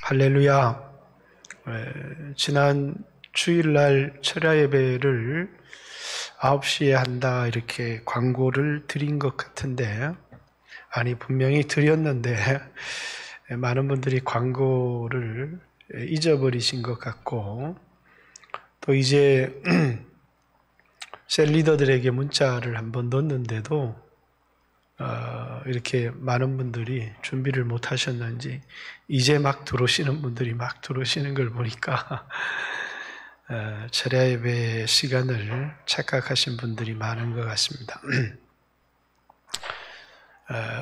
할렐루야. 지난 주일날 철야 예배를 9시에 한다 이렇게 광고를 드린 것 같은데, 아니 분명히 드렸는데 많은 분들이 광고를 잊어버리신 것 같고, 또 이제 셀 리더들에게 문자를 한번 넣었는데도 이렇게 많은 분들이 준비를 못 하셨는지 이제 막 들어오시는 분들이 막 들어오시는 걸 보니까 철야 예배 시간을 착각하신 분들이 많은 것 같습니다.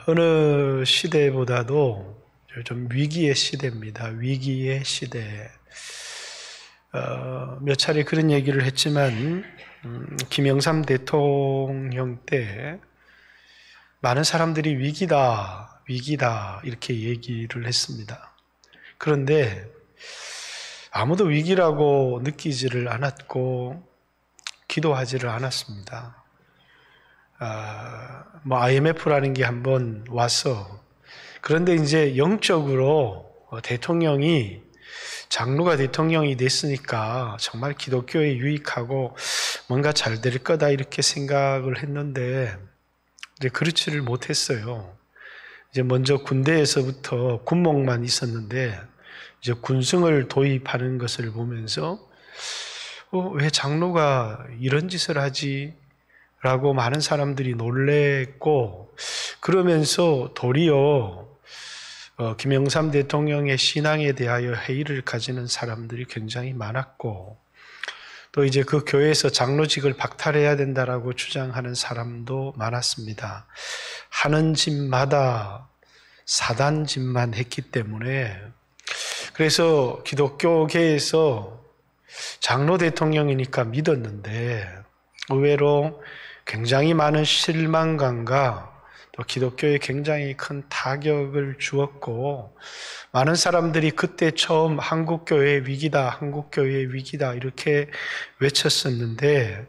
어느 시대보다도 좀 위기의 시대입니다. 위기의 시대. 몇 차례 그런 얘기를 했지만 김영삼 대통령 때 많은 사람들이 위기다 이렇게 얘기를 했습니다. 그런데 아무도 위기라고 느끼지를 않았고 기도하지를 않았습니다. IMF라는 게 한번 와서, 그런데 이제 영적으로 대통령이 장로가 대통령이 됐으니까 정말 기독교에 유익하고 뭔가 잘 될 거다 이렇게 생각을 했는데 이제 그렇지를 못했어요. 이제 먼저 군대에서부터 군목만 있었는데 이제 군승을 도입하는 것을 보면서 왜 장로가 이런 짓을 하지? 라고 많은 사람들이 놀랬고, 그러면서 도리어 김영삼 대통령의 신앙에 대하여 회의를 가지는 사람들이 굉장히 많았고, 또 이제 그 교회에서 장로직을 박탈해야 된다라고 주장하는 사람도 많았습니다. 하는 짓마다 사단 짓만 했기 때문에, 그래서 기독교계에서 장로 대통령이니까 믿었는데 의외로 굉장히 많은 실망감과 또 기독교에 굉장히 큰 타격을 주었고, 많은 사람들이 그때 처음 한국교회의 위기다, 한국교회의 위기다 이렇게 외쳤었는데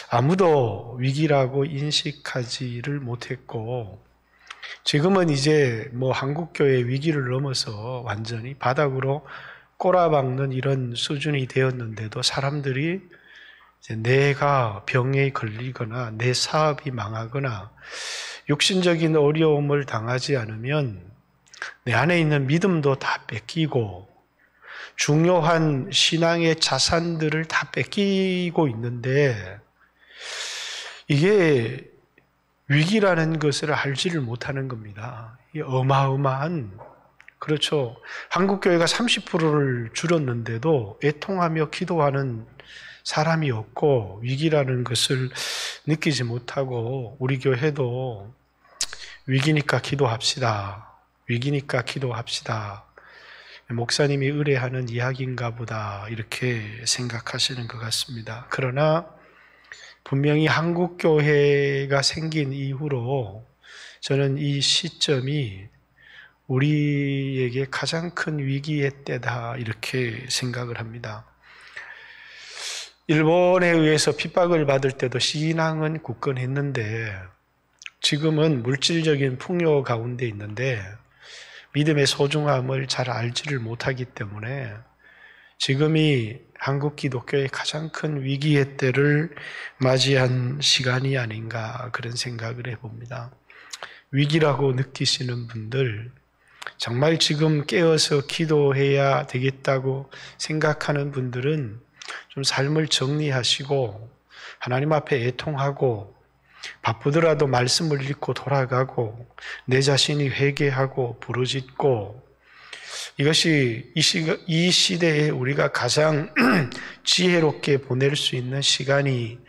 아무도 위기라고 인식하지를 못했고, 지금은 이제 한국교회의 위기를 넘어서 완전히 바닥으로 꼬라박는 이런 수준이 되었는데도 사람들이 이제 내가 병에 걸리거나 내 사업이 망하거나 육신적인 어려움을 당하지 않으면 내 안에 있는 믿음도 다 뺏기고 중요한 신앙의 자산들을 다 뺏기고 있는데, 이게 위기라는 것을 알지를 못하는 겁니다. 이 어마어마한, 그렇죠. 한국교회가 30%를 줄었는데도 애통하며 기도하는 사람이 없고 위기라는 것을 느끼지 못하고, 우리 교회도 위기니까 기도합시다. 위기니까 기도합시다. 목사님이 의뢰하는 이야기인가 보다 이렇게 생각하시는 것 같습니다. 그러나 분명히 한국교회가 생긴 이후로 저는 이 시점이 우리에게 가장 큰 위기의 때다 이렇게 생각을 합니다. 일본에 의해서 핍박을 받을 때도 신앙은 굳건했는데 지금은 물질적인 풍요 가운데 있는데 믿음의 소중함을 잘 알지를 못하기 때문에 지금이 한국 기독교의 가장 큰 위기의 때를 맞이한 시간이 아닌가 그런 생각을 해봅니다. 위기라고 느끼시는 분들, 정말 지금 깨어서 기도해야 되겠다고 생각하는 분들은 좀 삶을 정리하시고 하나님 앞에 애통하고 바쁘더라도 말씀을 읽고 돌아가고 내 자신이 회개하고 부르짖고, 이것이 이 시대에 우리가 가장 지혜롭게 보낼 수 있는 시간이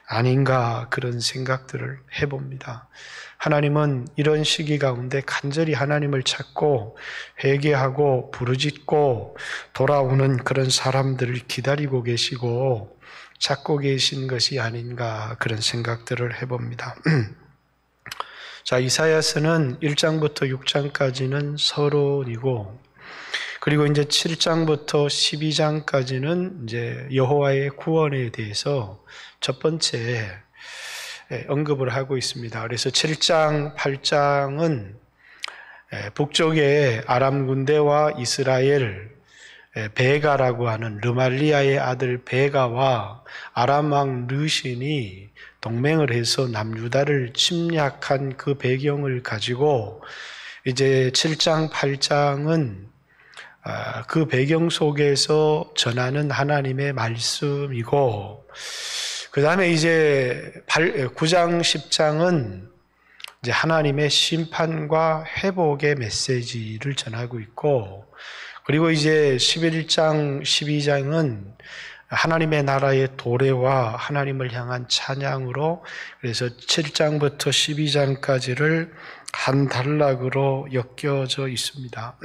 아닌가 그런 생각들을 해봅니다. 하나님은 이런 시기 가운데 간절히 하나님을 찾고 회개하고 부르짖고 돌아오는 그런 사람들을 기다리고 계시고 찾고 계신 것이 아닌가 그런 생각들을 해봅니다. 자, 이사야서는 1장부터 6장까지는 서론이고, 그리고 이제 7장부터 12장까지는 이제 여호와의 구원에 대해서 첫 번째 언급을 하고 있습니다. 그래서 7장, 8장은 북쪽에 아람 군대와 이스라엘 베가라고 하는 르말리아의 아들 베가와 아람 왕 르신이 동맹을 해서 남유다를 침략한 그 배경을 가지고 이제 7장, 8장은 그 배경 속에서 전하는 하나님의 말씀이고, 그 다음에 이제 9장, 10장은 이제 하나님의 심판과 회복의 메시지를 전하고 있고, 그리고 이제 11장, 12장은 하나님의 나라의 도래와 하나님을 향한 찬양으로, 그래서 7장부터 12장까지를 한 단락으로 엮여져 있습니다.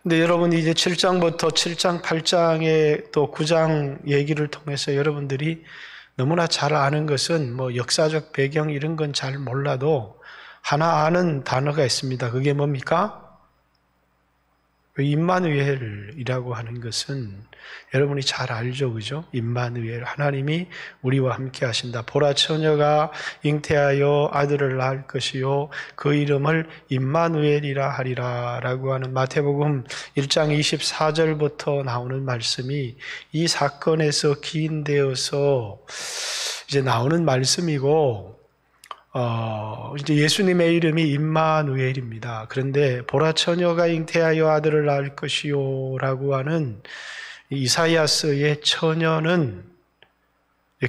근데 여러분 이제 7장부터 7장, 8장에 또 9장 얘기를 통해서 여러분들이 너무나 잘 아는 것은 뭐 역사적 배경 이런 건 잘 몰라도 하나 아는 단어가 있습니다. 그게 뭡니까? 임마누엘이라고 하는 것은 여러분이 잘 알죠, 그죠? 임마누엘, 하나님이 우리와 함께 하신다. 보라 처녀가 잉태하여 아들을 낳을 것이요 그 이름을 임마누엘이라 하리라 라고 하는 마태복음 1장 24절부터 나오는 말씀이 이 사건에서 기인되어서 이제 나오는 말씀이고, 이제 예수님의 이름이 임마누엘입니다. 그런데 보라 처녀가 잉태하여 아들을 낳을 것이요 라고 하는 이사야서의 처녀는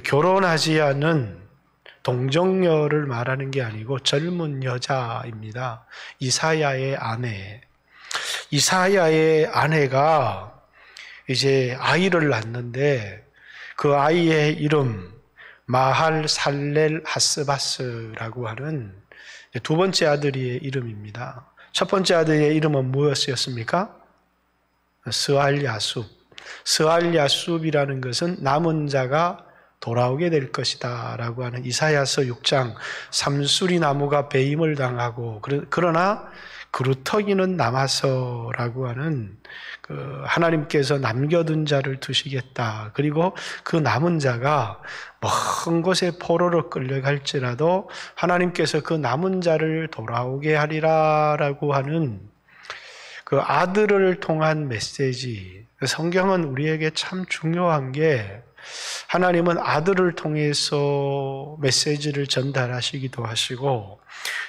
결혼하지 않은 동정녀를 말하는 게 아니고 젊은 여자입니다. 이사야의 아내. 이사야의 아내가 이제 아이를 낳는데 그 아이의 이름 마할 살렐 하스바스라고 하는 두 번째 아들의 이름입니다. 첫 번째 아들의 이름은 무엇이었습니까? 스알야숲. 스알야숲이라는 것은 남은 자가 돌아오게 될 것이다 라고 하는 이사야서 6장 삼수리 나무가 배임을 당하고 그러나 그루터기는 남아서라고 하는 하나님께서 남겨둔 자를 두시겠다. 그리고 그 남은 자가 먼 곳에 포로로 끌려갈지라도 하나님께서 그 남은 자를 돌아오게 하리라라고 하는 그 아들을 통한 메시지. 성경은 우리에게 참 중요한 게 하나님은 아들을 통해서 메시지를 전달하시기도 하시고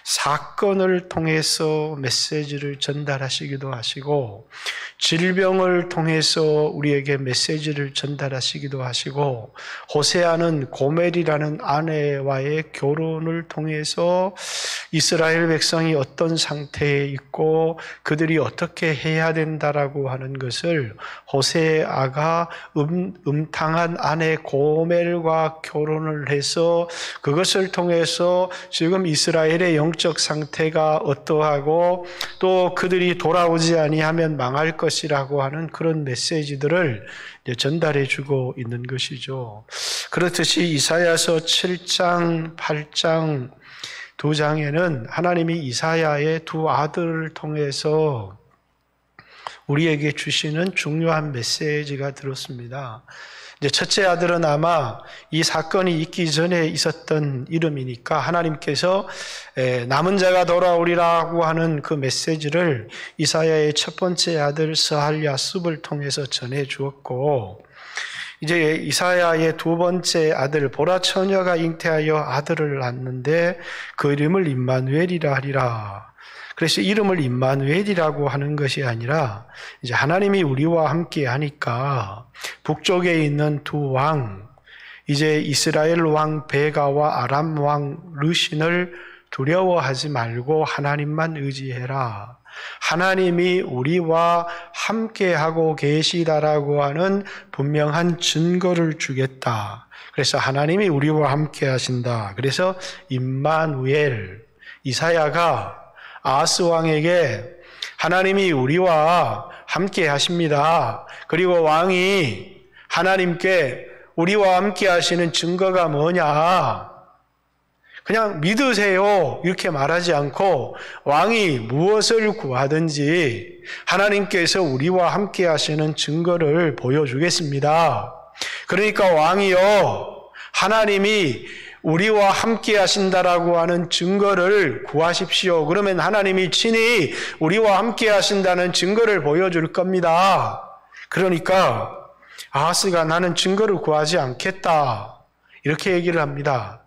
사건을 통해서 메시지를 전달하시기도 하시고 질병을 통해서 우리에게 메시지를 전달하시기도 하시고 호세아는 고멜이라는 아내와의 결혼을 통해서 이스라엘 백성이 어떤 상태에 있고 그들이 어떻게 해야 된다라고 하는 것을 호세아가 음탕한 아내 고멜과 결혼을 해서 그것을 통해서 지금 이스라엘의 영적 상태가 어떠하고 또 그들이 돌아오지 아니하면 망할 것이라고 하는 그런 메시지들을 전달해 주고 있는 것이죠. 그렇듯이 이사야서 7장, 8장 두 장에는 하나님이 이사야의 두 아들을 통해서 우리에게 주시는 중요한 메시지가 들었습니다. 이제 첫째 아들은 아마 이 사건이 있기 전에 있었던 이름이니까 하나님께서 남은 자가 돌아오리라고 하는 그 메시지를 이사야의 첫 번째 아들 스알야숲을 통해서 전해 주었고, 이제 이사야의 두 번째 아들 보라 처녀가 잉태하여 아들을 낳는데 그 이름을 임마누엘이라 하리라. 그래서 이름을 임마누엘이라고 하는 것이 아니라 이제 하나님이 우리와 함께 하니까 북쪽에 있는 두 왕, 이제 이스라엘 왕 베가와 아람 왕 르신을 두려워하지 말고 하나님만 의지해라. 하나님이 우리와 함께하고 계시다라고 하는 분명한 증거를 주겠다. 그래서 하나님이 우리와 함께 하신다. 그래서 임마누엘, 이사야가 아하스 왕에게 하나님이 우리와 함께 하십니다. 그리고 왕이 하나님께 우리와 함께 하시는 증거가 뭐냐? 그냥 믿으세요. 이렇게 말하지 않고 왕이 무엇을 구하든지 하나님께서 우리와 함께 하시는 증거를 보여주겠습니다. 그러니까 왕이요, 하나님이 우리와 함께 하신다라고 하는 증거를 구하십시오. 그러면 하나님이 친히 우리와 함께 하신다는 증거를 보여줄 겁니다. 그러니까 아하스가 나는 증거를 구하지 않겠다, 이렇게 얘기를 합니다.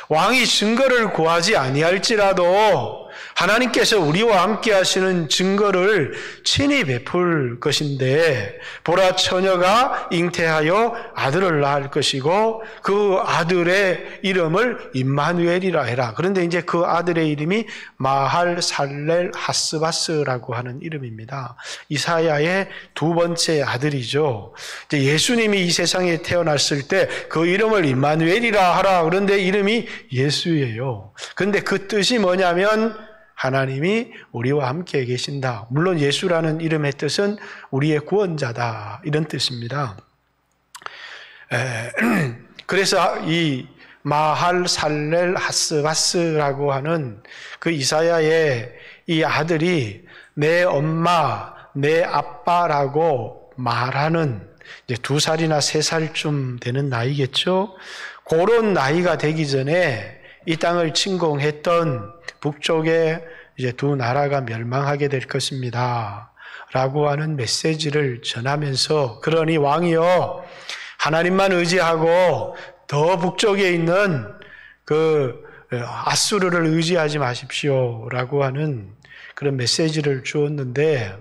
왕이 증거를 구하지 아니할지라도 하나님께서 우리와 함께 하시는 증거를 친히 베풀 것인데, 보라, 처녀가 잉태하여 아들을 낳을 것이고 그 아들의 이름을 임마누엘이라 해라. 그런데 이제 그 아들의 이름이 마할 살렐 하스바스라고 하는 이름입니다. 이사야의 두 번째 아들이죠. 이제 예수님이 이 세상에 태어났을 때 그 이름을 임마누엘이라 하라. 그런데 이름이 예수예요. 그런데 그 뜻이 뭐냐면 하나님이 우리와 함께 계신다. 물론 예수라는 이름의 뜻은 우리의 구원자다, 이런 뜻입니다. 그래서 이 마할 살렐 하스바스라고 하는 그 이사야의 이 아들이 내 엄마, 내 아빠라고 말하는 이제 2살이나 3살쯤 되는 나이겠죠. 그런 나이가 되기 전에 이 땅을 침공했던 북쪽에 이제 두 나라가 멸망하게 될 것입니다 라고 하는 메시지를 전하면서, 그러니 왕이여 하나님만 의지하고 더 북쪽에 있는 그 아수르를 의지하지 마십시오 라고 하는 그런 메시지를 주었는데,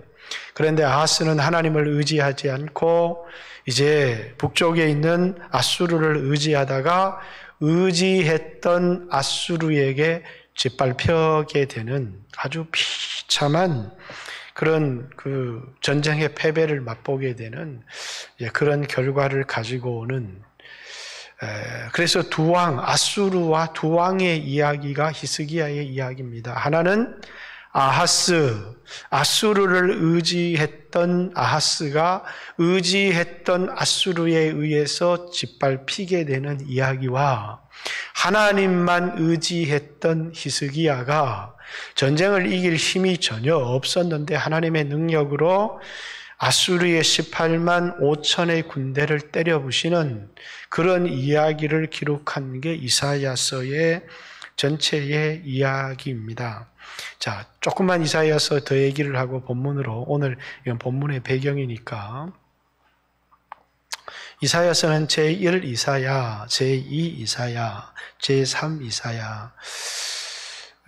그런데 아하스는 하나님을 의지하지 않고 이제 북쪽에 있는 아수르를 의지하다가 의지했던 아수르에게 짓밟히게 되는 아주 비참한 그런 그 전쟁의 패배를 맛보게 되는 그런 결과를 가지고 오는, 그래서 두 왕, 아수르와 두 왕의 이야기가 히스기야의 이야기입니다. 하나는 아하스, 아수르를 의지했던 아하스가 의지했던 아수르에 의해서 짓밟히게 되는 이야기와, 하나님만 의지했던 히스기야가 전쟁을 이길 힘이 전혀 없었는데 하나님의 능력으로 아수르의 18만 5천의 군대를 때려 부시는 그런 이야기를 기록한 게 이사야서의 전체의 이야기입니다. 자, 조금만 이사야서 더 얘기를 하고 본문으로, 오늘 이건 본문의 배경이니까, 이사야서는 제1 이사야, 제2 이사야, 제3 이사야.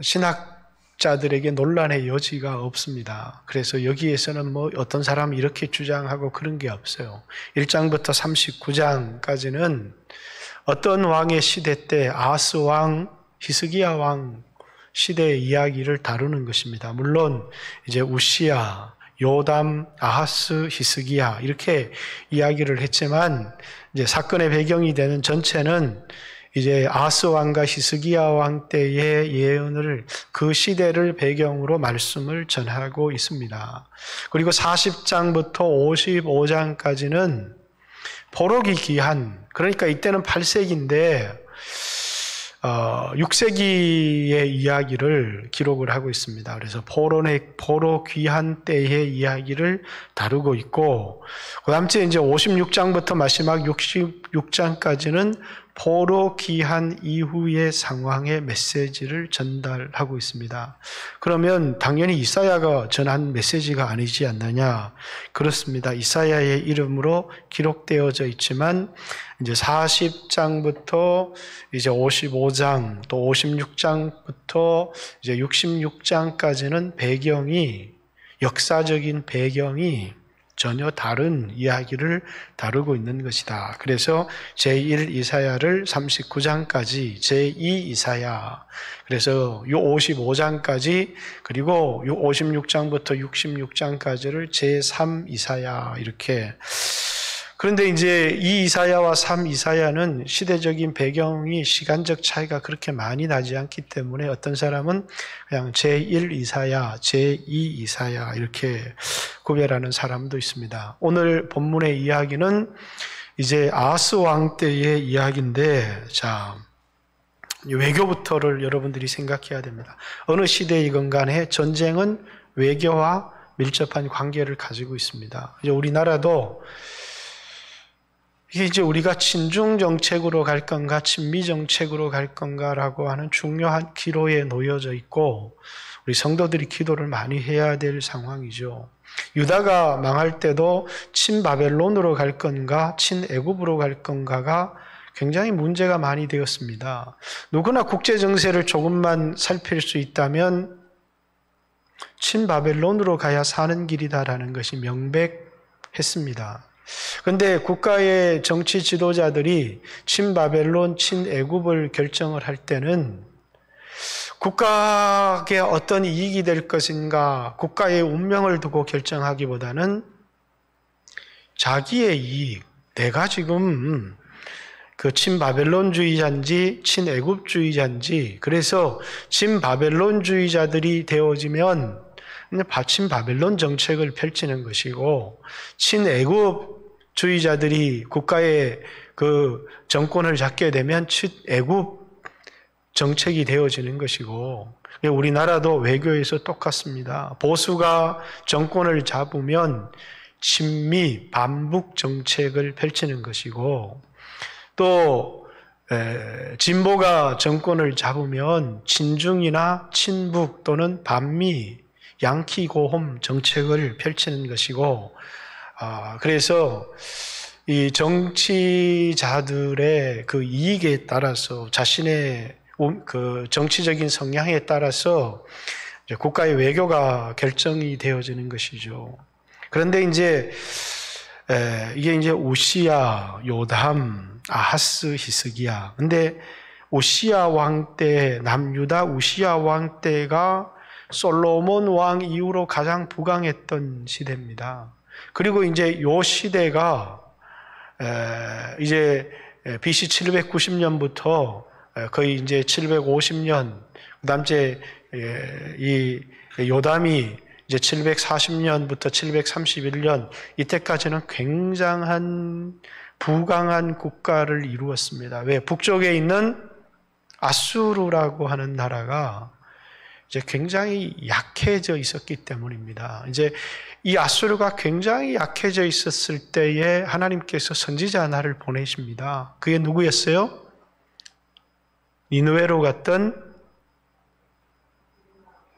신학자들에게 논란의 여지가 없습니다. 그래서 여기에서는 뭐 어떤 사람이 이렇게 주장하고 그런 게 없어요. 1장부터 39장까지는 어떤 왕의 시대 때 아하스 왕, 히스기야 왕 시대의 이야기를 다루는 것입니다. 물론 이제 우시야, 요담, 아하스, 히스기야 이렇게 이야기를 했지만, 이제 사건의 배경이 되는 전체는 이제 아하스 왕과 히스기야 왕 때의 예언을, 그 시대를 배경으로 말씀을 전하고 있습니다. 그리고 40장부터 55장까지는 포로기 기한, 그러니까 이때는 8세기인데 6세기의 이야기를 기록을 하고 있습니다. 그래서 포로 귀한 때의 이야기를 다루고 있고, 그 다음 주에 이제 56장부터 마지막 66장까지는 포로 귀한 이후의 상황의 메시지를 전달하고 있습니다. 그러면 당연히 이사야가 전한 메시지가 아니지 않느냐? 그렇습니다. 이사야의 이름으로 기록되어져 있지만 이제 40장부터 이제 55장 또 56장부터 이제 66장까지는 배경이, 역사적인 배경이 전혀 다른 이야기를 다루고 있는 것이다. 그래서 제1 이사야를 39장까지 제2 이사야, 그래서 요 55장까지, 그리고 요 56장부터 66장까지를 제3 이사야 이렇게. 그런데 이제 2 이사야와 3 이사야는 시대적인 배경이, 시간적 차이가 그렇게 많이 나지 않기 때문에 어떤 사람은 그냥 제1 이사야, 제2 이사야 이렇게 구별하는 사람도 있습니다. 오늘 본문의 이야기는 이제 아하스 왕 때의 이야기인데, 자, 외교부터를 여러분들이 생각해야 됩니다. 어느 시대이건 간에 전쟁은 외교와 밀접한 관계를 가지고 있습니다. 이제 우리나라도 이게 이제 우리가 친중 정책으로 갈 건가, 친미 정책으로 갈 건가라고 하는 중요한 기로에 놓여져 있고, 우리 성도들이 기도를 많이 해야 될 상황이죠. 유다가 망할 때도 친바벨론으로 갈 건가, 친애굽으로 갈 건가가 굉장히 문제가 많이 되었습니다. 누구나 국제 정세를 조금만 살필 수 있다면 친바벨론으로 가야 사는 길이다라는 것이 명백했습니다. 그런데 국가의 정치 지도자들이 친바벨론, 친애굽을 결정을 할 때는 국가에 어떤 이익이 될 것인가, 국가의 운명을 두고 결정하기보다는 자기의 이익, 내가 지금 그 친바벨론주의자인지 친애굽주의자인지, 그래서 친바벨론주의자들이 되어지면 친바벨론 정책을 펼치는 것이고, 친애굽주의자들이 국가의 그 정권을 잡게 되면 친애굽 정책이 되어지는 것이고, 우리나라도 외교에서 똑같습니다. 보수가 정권을 잡으면 친미, 반북 정책을 펼치는 것이고, 또 진보가 정권을 잡으면 친중이나 친북 또는 반미, 양키 고홈 정책을 펼치는 것이고, 그래서 이 정치자들의 그 이익에 따라서, 자신의 그 정치적인 성향에 따라서 국가의 외교가 결정이 되어지는 것이죠. 그런데 이게 이제 우시야, 요담, 아하스, 히스기야. 근데 우시야 왕 때, 남유다 우시야 왕 때가 솔로몬 왕 이후로 가장 부강했던 시대입니다. 그리고 이제 요 시대가 이제 BC 790년부터 거의 이제 750년, 그다음 이제 이 요담이 이제 740년부터 731년 이때까지는 굉장한 부강한 국가를 이루었습니다. 왜? 북쪽에 있는 아수르라고 하는 나라가 이제 굉장히 약해져 있었기 때문입니다. 이제 이 아수르가 굉장히 약해져 있었을 때에 하나님께서 선지자 하나를 보내십니다. 그게 누구였어요? 니느웨로 갔던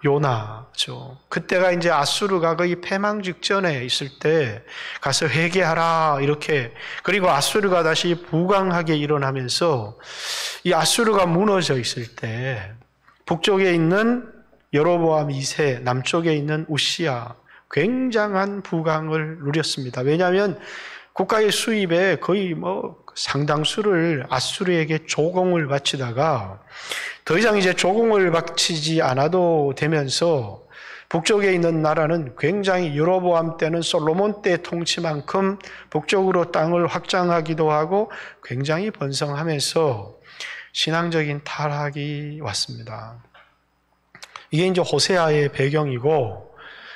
요나죠. 그때가 이제 아수르가 거의 패망 직전에 있을 때 가서 회개하라 이렇게, 그리고 아수르가 다시 부강하게 일어나면서 이 아수르가 무너져 있을 때 북쪽에 있는 여로보암 2세, 남쪽에 있는 우시야 굉장한 부강을 누렸습니다. 왜냐하면 국가의 수입에 거의 상당수를 아수르에게 조공을 바치다가 더 이상 이제 조공을 바치지 않아도 되면서 북쪽에 있는 나라는 굉장히 여로보암 때는 솔로몬 때 통치만큼 북쪽으로 땅을 확장하기도 하고 굉장히 번성하면서 신앙적인 타락이 왔습니다. 이게 이제 호세아의 배경이고,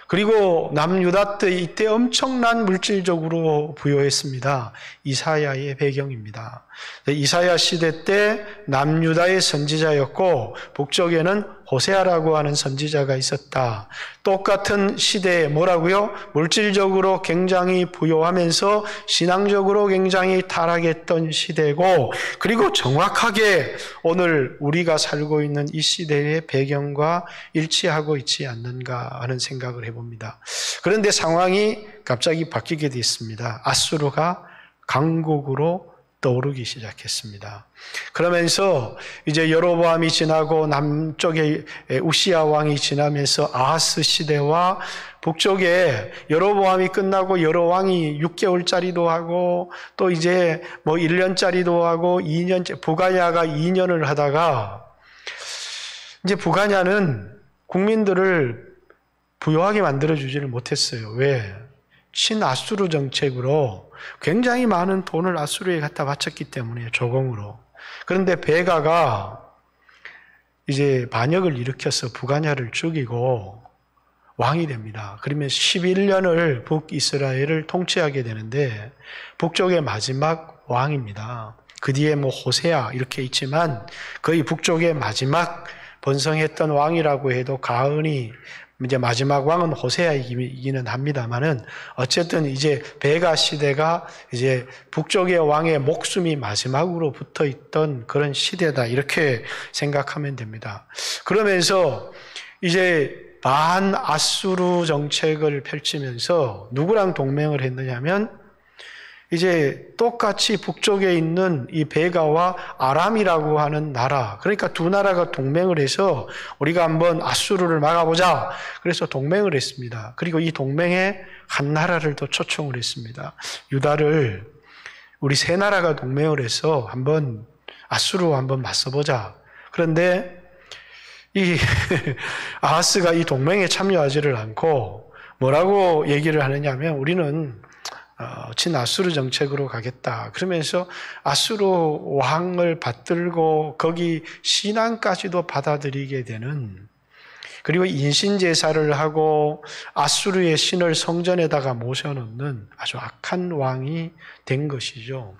그리고 남유다 때 이때 엄청난 물질적으로 부여했습니다. 이사야의 배경입니다. 이사야 시대 때 남유다의 선지자였고 북쪽에는 호세아라고 하는 선지자가 있었다. 똑같은 시대에 뭐라고요? 물질적으로 굉장히 부여하면서 신앙적으로 굉장히 타락했던 시대고, 그리고 정확하게 오늘 우리가 살고 있는 이 시대의 배경과 일치하고 있지 않는가 하는 생각을 해봅니다. 그런데 상황이 갑자기 바뀌게 됐습니다. 아수르가 강국으로 떠오르기 시작했습니다. 그러면서 이제 여로보암이 지나고 남쪽에 우시야 왕이 지나면서 아하스 시대와 북쪽에 여로보암이 끝나고 여로 왕이 6개월짜리도 하고 또 이제 1년짜리도 하고 2년, 부가냐가 2년을 하다가 이제 부가냐는 국민들을 부유하게 만들어주지를 못했어요. 왜? 친아수르 정책으로 굉장히 많은 돈을 아수르에 갖다 바쳤기 때문에, 조공으로. 그런데 베가가 이제 반역을 일으켜서 부가냐를 죽이고 왕이 됩니다. 그러면 11년을 북이스라엘을 통치하게 되는데 북쪽의 마지막 왕입니다. 그 뒤에 호세아 이렇게 있지만 거의 북쪽의 마지막 번성했던 왕이라고 해도 과언이 이제 마지막 왕은 호세아이기는 합니다만은 어쨌든 이제 베가 시대가 이제 북쪽의 왕의 목숨이 마지막으로 붙어 있던 그런 시대다 이렇게 생각하면 됩니다. 그러면서 이제 반아수르 정책을 펼치면서 누구랑 동맹을 했느냐면 이제 똑같이 북쪽에 있는 이 베가와 아람이라고 하는 나라, 그러니까 두 나라가 동맹을 해서 우리가 한번 아수르를 막아보자. 그래서 동맹을 했습니다. 그리고 이 동맹에 한 나라를 더 초청을 했습니다. 유다를 우리 세 나라가 동맹을 해서 한번 아수르와 한번 맞서보자. 그런데 이 아하스가 이 동맹에 참여하지를 않고 뭐라고 얘기를 하느냐면 우리는 친아수르 정책으로 가겠다. 그러면서 아수르 왕을 받들고 거기 신앙까지도 받아들이게 되는, 그리고 인신제사를 하고 아수르의 신을 성전에다가 모셔놓는 아주 악한 왕이 된 것이죠.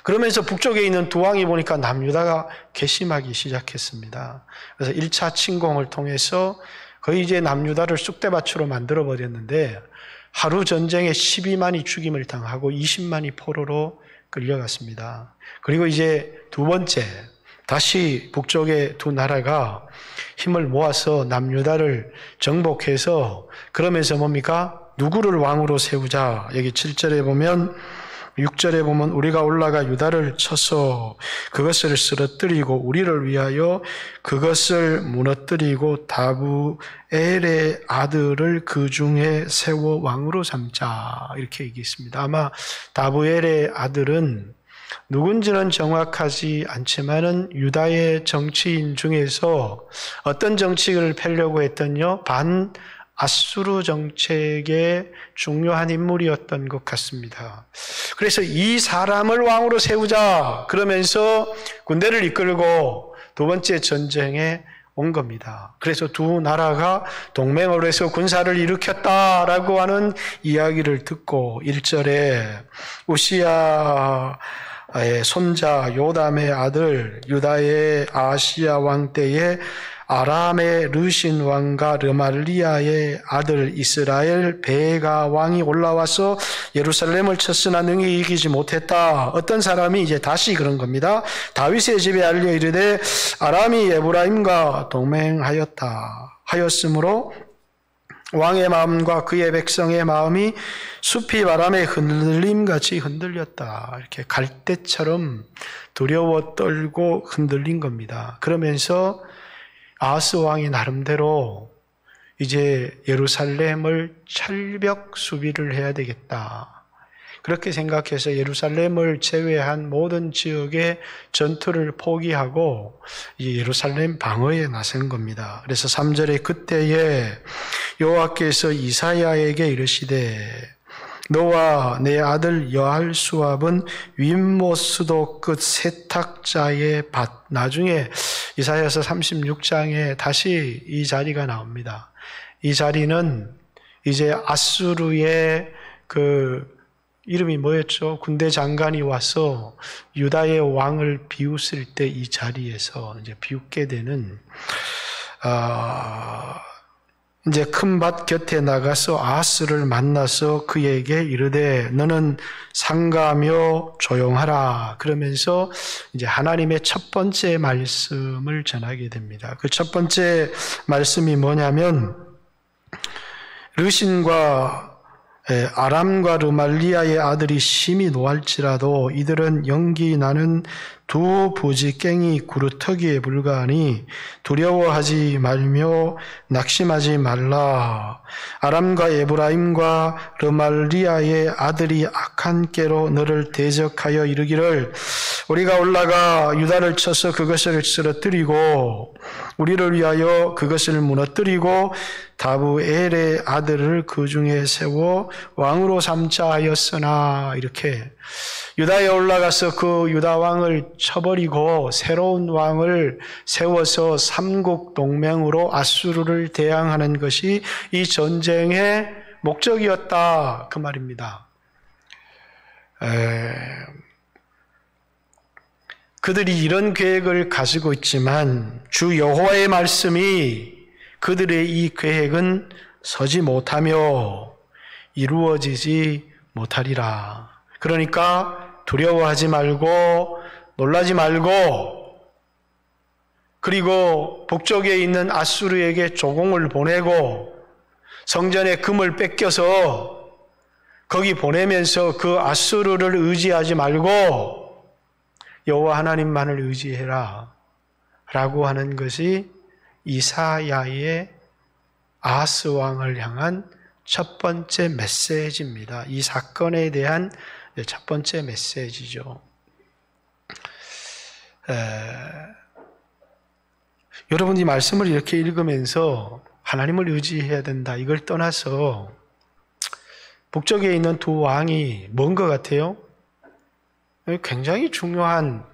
그러면서 북쪽에 있는 두 왕이 보니까 남유다가 괘씸하기 시작했습니다. 그래서 1차 침공을 통해서 거의 이제 남유다를 쑥대밭으로 만들어버렸는데 하루 전쟁에 12만이 죽임을 당하고 20만이 포로로 끌려갔습니다. 그리고 이제 두 번째, 다시 북쪽의 두 나라가 힘을 모아서 남유다를 정복해서 그러면서 뭡니까? 누구를 왕으로 세우자. 여기 7절에 보면 6절에 보면 우리가 올라가 유다를 쳐서 그것을 쓰러뜨리고 우리를 위하여 그것을 무너뜨리고 다부엘의 아들을 그 중에 세워 왕으로 삼자. 이렇게 얘기했습니다. 아마 다부엘의 아들은 누군지는 정확하지 않지만은 유다의 정치인 중에서 어떤 정치를 펴려고 했더니요, 아수르 정책의 중요한 인물이었던 것 같습니다. 그래서 이 사람을 왕으로 세우자 그러면서 군대를 이끌고 두 번째 전쟁에 온 겁니다. 그래서 두 나라가 동맹을 해서 군사를 일으켰다라고 하는 이야기를 듣고 1절에 우시야의 손자 요담의 아들 유다의 아하시야 왕 때에 아람의 르신 왕과 르말리아의 아들 이스라엘 베가 왕이 올라와서 예루살렘을 쳤으나 능히 이기지 못했다. 어떤 사람이 이제 다시 그런 겁니다. 다윗의 집에 알려 이르되 아람이 에브라임과 동맹하였으므로 왕의 마음과 그의 백성의 마음이 숲이 바람에 흔들림같이 흔들렸다. 이렇게 갈대처럼 두려워 떨고 흔들린 겁니다. 그러면서 아하스 왕이 나름대로 이제 예루살렘을 철벽 수비를 해야 되겠다. 그렇게 생각해서 예루살렘을 제외한 모든 지역의 전투를 포기하고 이제 예루살렘 방어에 나선 겁니다. 그래서 3절에 그때에 여호와께서 이사야에게 이르시되 너와 내 아들 여할수압은 윗모스도 끝 세탁자의 밭. 나중에 이사야서 36장에 다시 이 자리가 나옵니다. 이 자리는 이제 아수르의 그 이름이 뭐였죠? 군대 장관이 와서 유다의 왕을 비웃을 때 이 자리에서 이제 비웃게 되는 이제 큰 밭 곁에 나가서 아하스를 만나서 그에게 이르되 너는 상가하며 조용하라. 그러면서 이제 하나님의 첫 번째 말씀을 전하게 됩니다. 그 첫 번째 말씀이 뭐냐면 르신과 아람과 르말리아의 아들이 심히 노할지라도 이들은 연기 나는 두 부지깽이 구루터기에 불과하니 두려워하지 말며 낙심하지 말라. 아람과 에브라임과 르말리아의 아들이 악한 꾀로 너를 대적하여 이르기를 우리가 올라가 유다를 쳐서 그것을 쓰러뜨리고 우리를 위하여 그것을 무너뜨리고 다부엘의 아들을 그 중에 세워 왕으로 삼자 하였으나 이렇게 유다에 올라가서 그 유다 왕을 쳐버리고 새로운 왕을 세워서 삼국 동맹으로 아수르를 대항하는 것이 이 전쟁의 목적이었다 그 말입니다. 그들이 이런 계획을 가지고 있지만 주 여호와의 말씀이 그들의 이 계획은 서지 못하며 이루어지지 못하리라. 그러니까 두려워하지 말고 놀라지 말고, 그리고 북쪽에 있는 아수르에게 조공을 보내고 성전의 금을 뺏겨서 거기 보내면서 그 아수르를 의지하지 말고 여호와 하나님만을 의지해라 라고 하는 것이 이사야의 아하스 왕을 향한 첫 번째 메시지입니다. 이 사건에 대한 첫 번째 메시지죠. 여러분이 말씀을 이렇게 읽으면서 하나님을 의지해야 된다, 이걸 떠나서 북쪽에 있는 두 왕이 뭔 것 같아요? 굉장히 중요한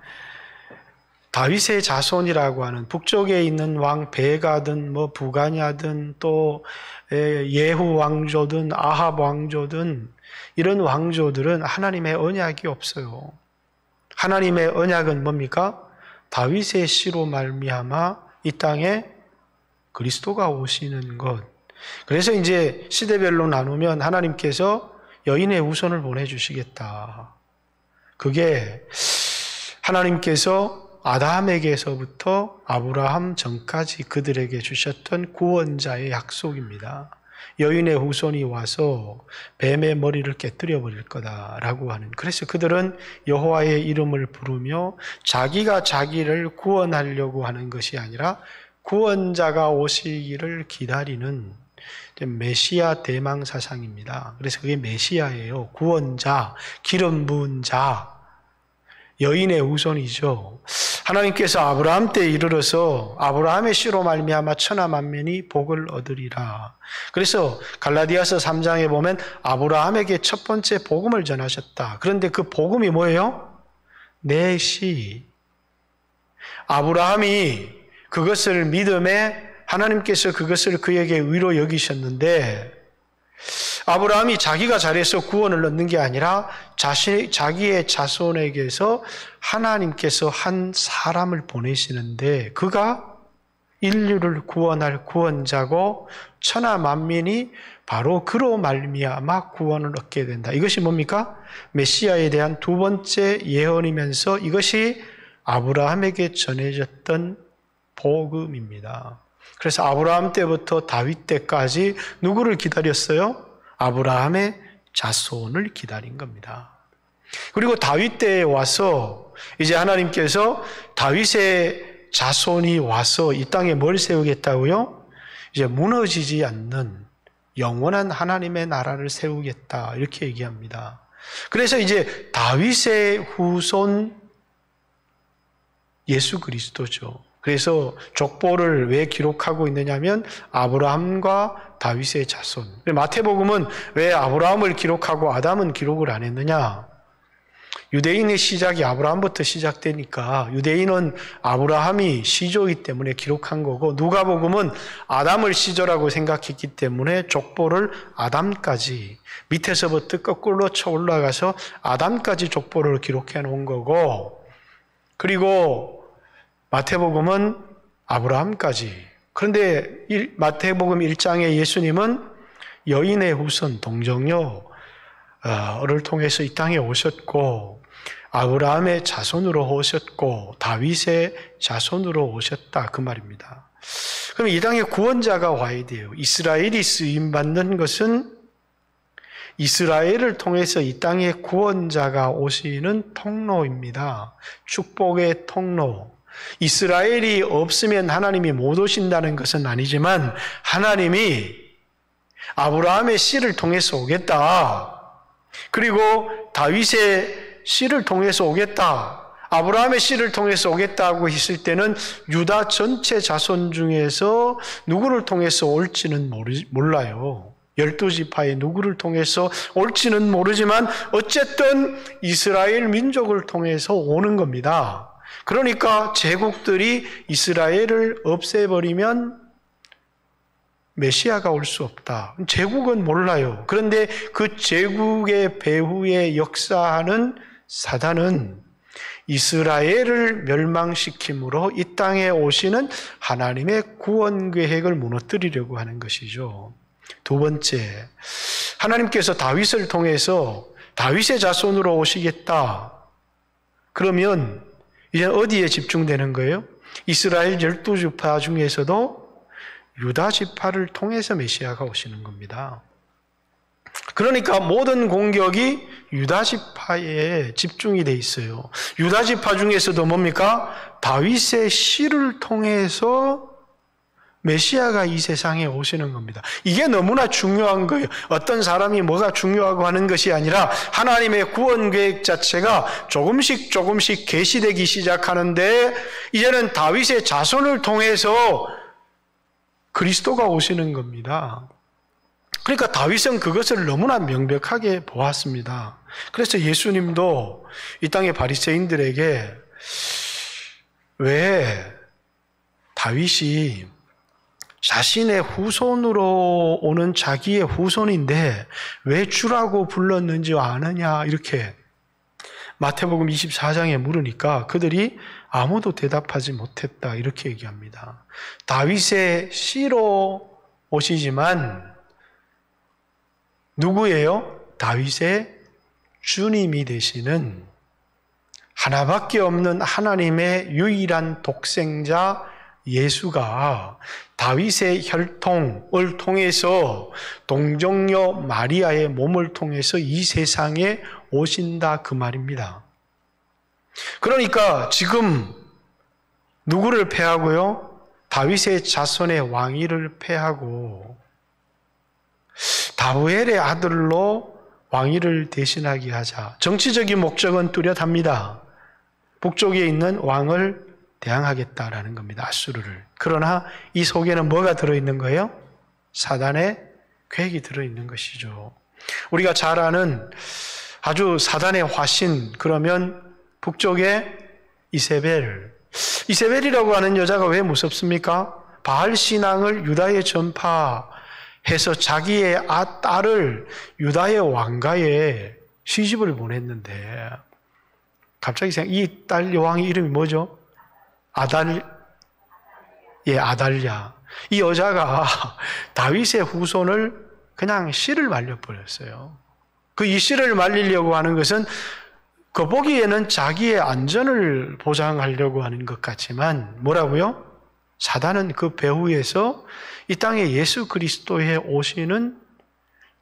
다윗의 자손이라고 하는, 북쪽에 있는 왕 베가든 뭐 부가냐든 또 예후 왕조든 아합 왕조든 이런 왕조들은 하나님의 언약이 없어요. 하나님의 언약은 뭡니까? 다윗의 씨로 말미암아 이 땅에 그리스도가 오시는 것. 그래서 이제 시대별로 나누면 하나님께서 여인의 후손을 보내주시겠다. 그게 하나님께서 아담에게서부터 아브라함 전까지 그들에게 주셨던 구원자의 약속입니다. 여인의 후손이 와서 뱀의 머리를 깨뜨려 버릴 거다라고 하는. 그래서 그들은 여호와의 이름을 부르며 자기가 자기를 구원하려고 하는 것이 아니라 구원자가 오시기를 기다리는 메시아 대망 사상입니다. 그래서 그게 메시아예요. 구원자, 기름 부은 자, 여인의 후손이죠. 하나님께서 아브라함 때 이르러서 아브라함의 씨로 말미암아 천하 만민이 복을 얻으리라. 그래서 갈라디아서 3장에 보면 아브라함에게 첫 번째 복음을 전하셨다. 그런데 그 복음이 뭐예요? 내 씨. 아브라함이 그것을 믿음에 하나님께서 그것을 그에게 의로 여기셨는데, 아브라함이 자기가 잘해서 구원을 얻는 게 아니라 자기의 자손에게서 하나님께서 한 사람을 보내시는데 그가 인류를 구원할 구원자고 천하 만민이 바로 그로 말미암아 구원을 얻게 된다. 이것이 뭡니까? 메시아에 대한 두 번째 예언이면서 이것이 아브라함에게 전해졌던 복음입니다. 그래서 아브라함 때부터 다윗 때까지 누구를 기다렸어요? 아브라함의 자손을 기다린 겁니다. 그리고 다윗 때에 와서 이제 하나님께서 다윗의 자손이 와서 이 땅에 뭘 세우겠다고요? 이제 무너지지 않는 영원한 하나님의 나라를 세우겠다, 이렇게 얘기합니다. 그래서 이제 다윗의 후손 예수 그리스도죠. 그래서 족보를 왜 기록하고 있느냐면 아브라함과 다윗의 자손. 마태복음은 왜 아브라함을 기록하고 아담은 기록을 안 했느냐? 유대인의 시작이 아브라함부터 시작되니까 유대인은 아브라함이 시조이기 때문에 기록한 거고, 누가복음은 아담을 시조라고 생각했기 때문에 족보를 아담까지, 밑에서부터 거꾸로 쳐 올라가서 아담까지 족보를 기록해 놓은 거고, 그리고 마태복음은 아브라함까지. 그런데 마태복음 1장에 예수님은 여인의 후손 동정녀를 통해서 이 땅에 오셨고, 아브라함의 자손으로 오셨고 다윗의 자손으로 오셨다, 그 말입니다. 그럼 이 땅에 구원자가 와야 돼요. 이스라엘이 쓰임받는 것은 이스라엘을 통해서 이 땅에 구원자가 오시는 통로입니다. 축복의 통로. 이스라엘이 없으면 하나님이 못 오신다는 것은 아니지만 하나님이 아브라함의 씨를 통해서 오겠다. 그리고 다윗의 씨를 통해서 오겠다. 아브라함의 씨를 통해서 오겠다고 했을 때는 유다 전체 자손 중에서 누구를 통해서 올지는 몰라요. 12지파의 누구를 통해서 올지는 모르지만 어쨌든 이스라엘 민족을 통해서 오는 겁니다. 그러니까 제국들이 이스라엘을 없애버리면 메시아가 올 수 없다. 제국은 몰라요. 그런데 그 제국의 배후에 역사하는 사단은 이스라엘을 멸망시킴으로 이 땅에 오시는 하나님의 구원 계획을 무너뜨리려고 하는 것이죠. 두 번째, 하나님께서 다윗을 통해서 다윗의 자손으로 오시겠다. 그러면 이제 어디에 집중되는 거예요? 이스라엘 12지파 중에서도 유다 지파를 통해서 메시아가 오시는 겁니다. 그러니까 모든 공격이 유다 지파에 집중이 돼 있어요. 유다 지파 중에서도 뭡니까? 다윗의 씨를 통해서 메시아가 이 세상에 오시는 겁니다. 이게 너무나 중요한 거예요. 어떤 사람이 뭐가 중요하고 하는 것이 아니라 하나님의 구원 계획 자체가 조금씩 계시되기 시작하는데 이제는 다윗의 자손을 통해서 그리스도가 오시는 겁니다. 그러니까 다윗은 그것을 너무나 명백하게 보았습니다. 그래서 예수님도 이 땅의 바리새인들에게 왜 다윗이 자신의 후손으로 오는 자기의 후손인데 왜 주라고 불렀는지 아느냐 이렇게 마태복음 24장에 물으니까 그들이 아무도 대답하지 못했다 이렇게 얘기합니다. 다윗의 씨로 오시지만 누구예요? 다윗의 주님이 되시는 하나밖에 없는 하나님의 유일한 독생자 예수가 다윗의 혈통을 통해서 동정녀 마리아의 몸을 통해서 이 세상에 오신다 그 말입니다. 그러니까 지금 누구를 패하고요? 다윗의 자손의 왕위를 패하고 다부엘의 아들로 왕위를 대신하게 하자. 정치적인 목적은 뚜렷합니다. 북쪽에 있는 왕을 대항하겠다라는 겁니다. 아수르를. 그러나 이 속에는 뭐가 들어있는 거예요? 사단의 계획이 들어있는 것이죠. 우리가 잘 아는 아주 사단의 화신, 그러면 북쪽에 이세벨이라고 하는 여자가 왜 무섭습니까? 바알 신앙을 유다에 전파해서 자기의 딸을 유다의 왕가에 시집을 보냈는데 갑자기 이 딸 여왕의 이름이 뭐죠? 아달랴. 이 여자가 다윗의 후손을 그냥 씨를 말려버렸어요. 그 이 씨를 말리려고 하는 것은 그 보기에는 자기의 안전을 보장하려고 하는 것 같지만 뭐라고요? 사단은 그 배후에서 이 땅에 예수 그리스도에 오시는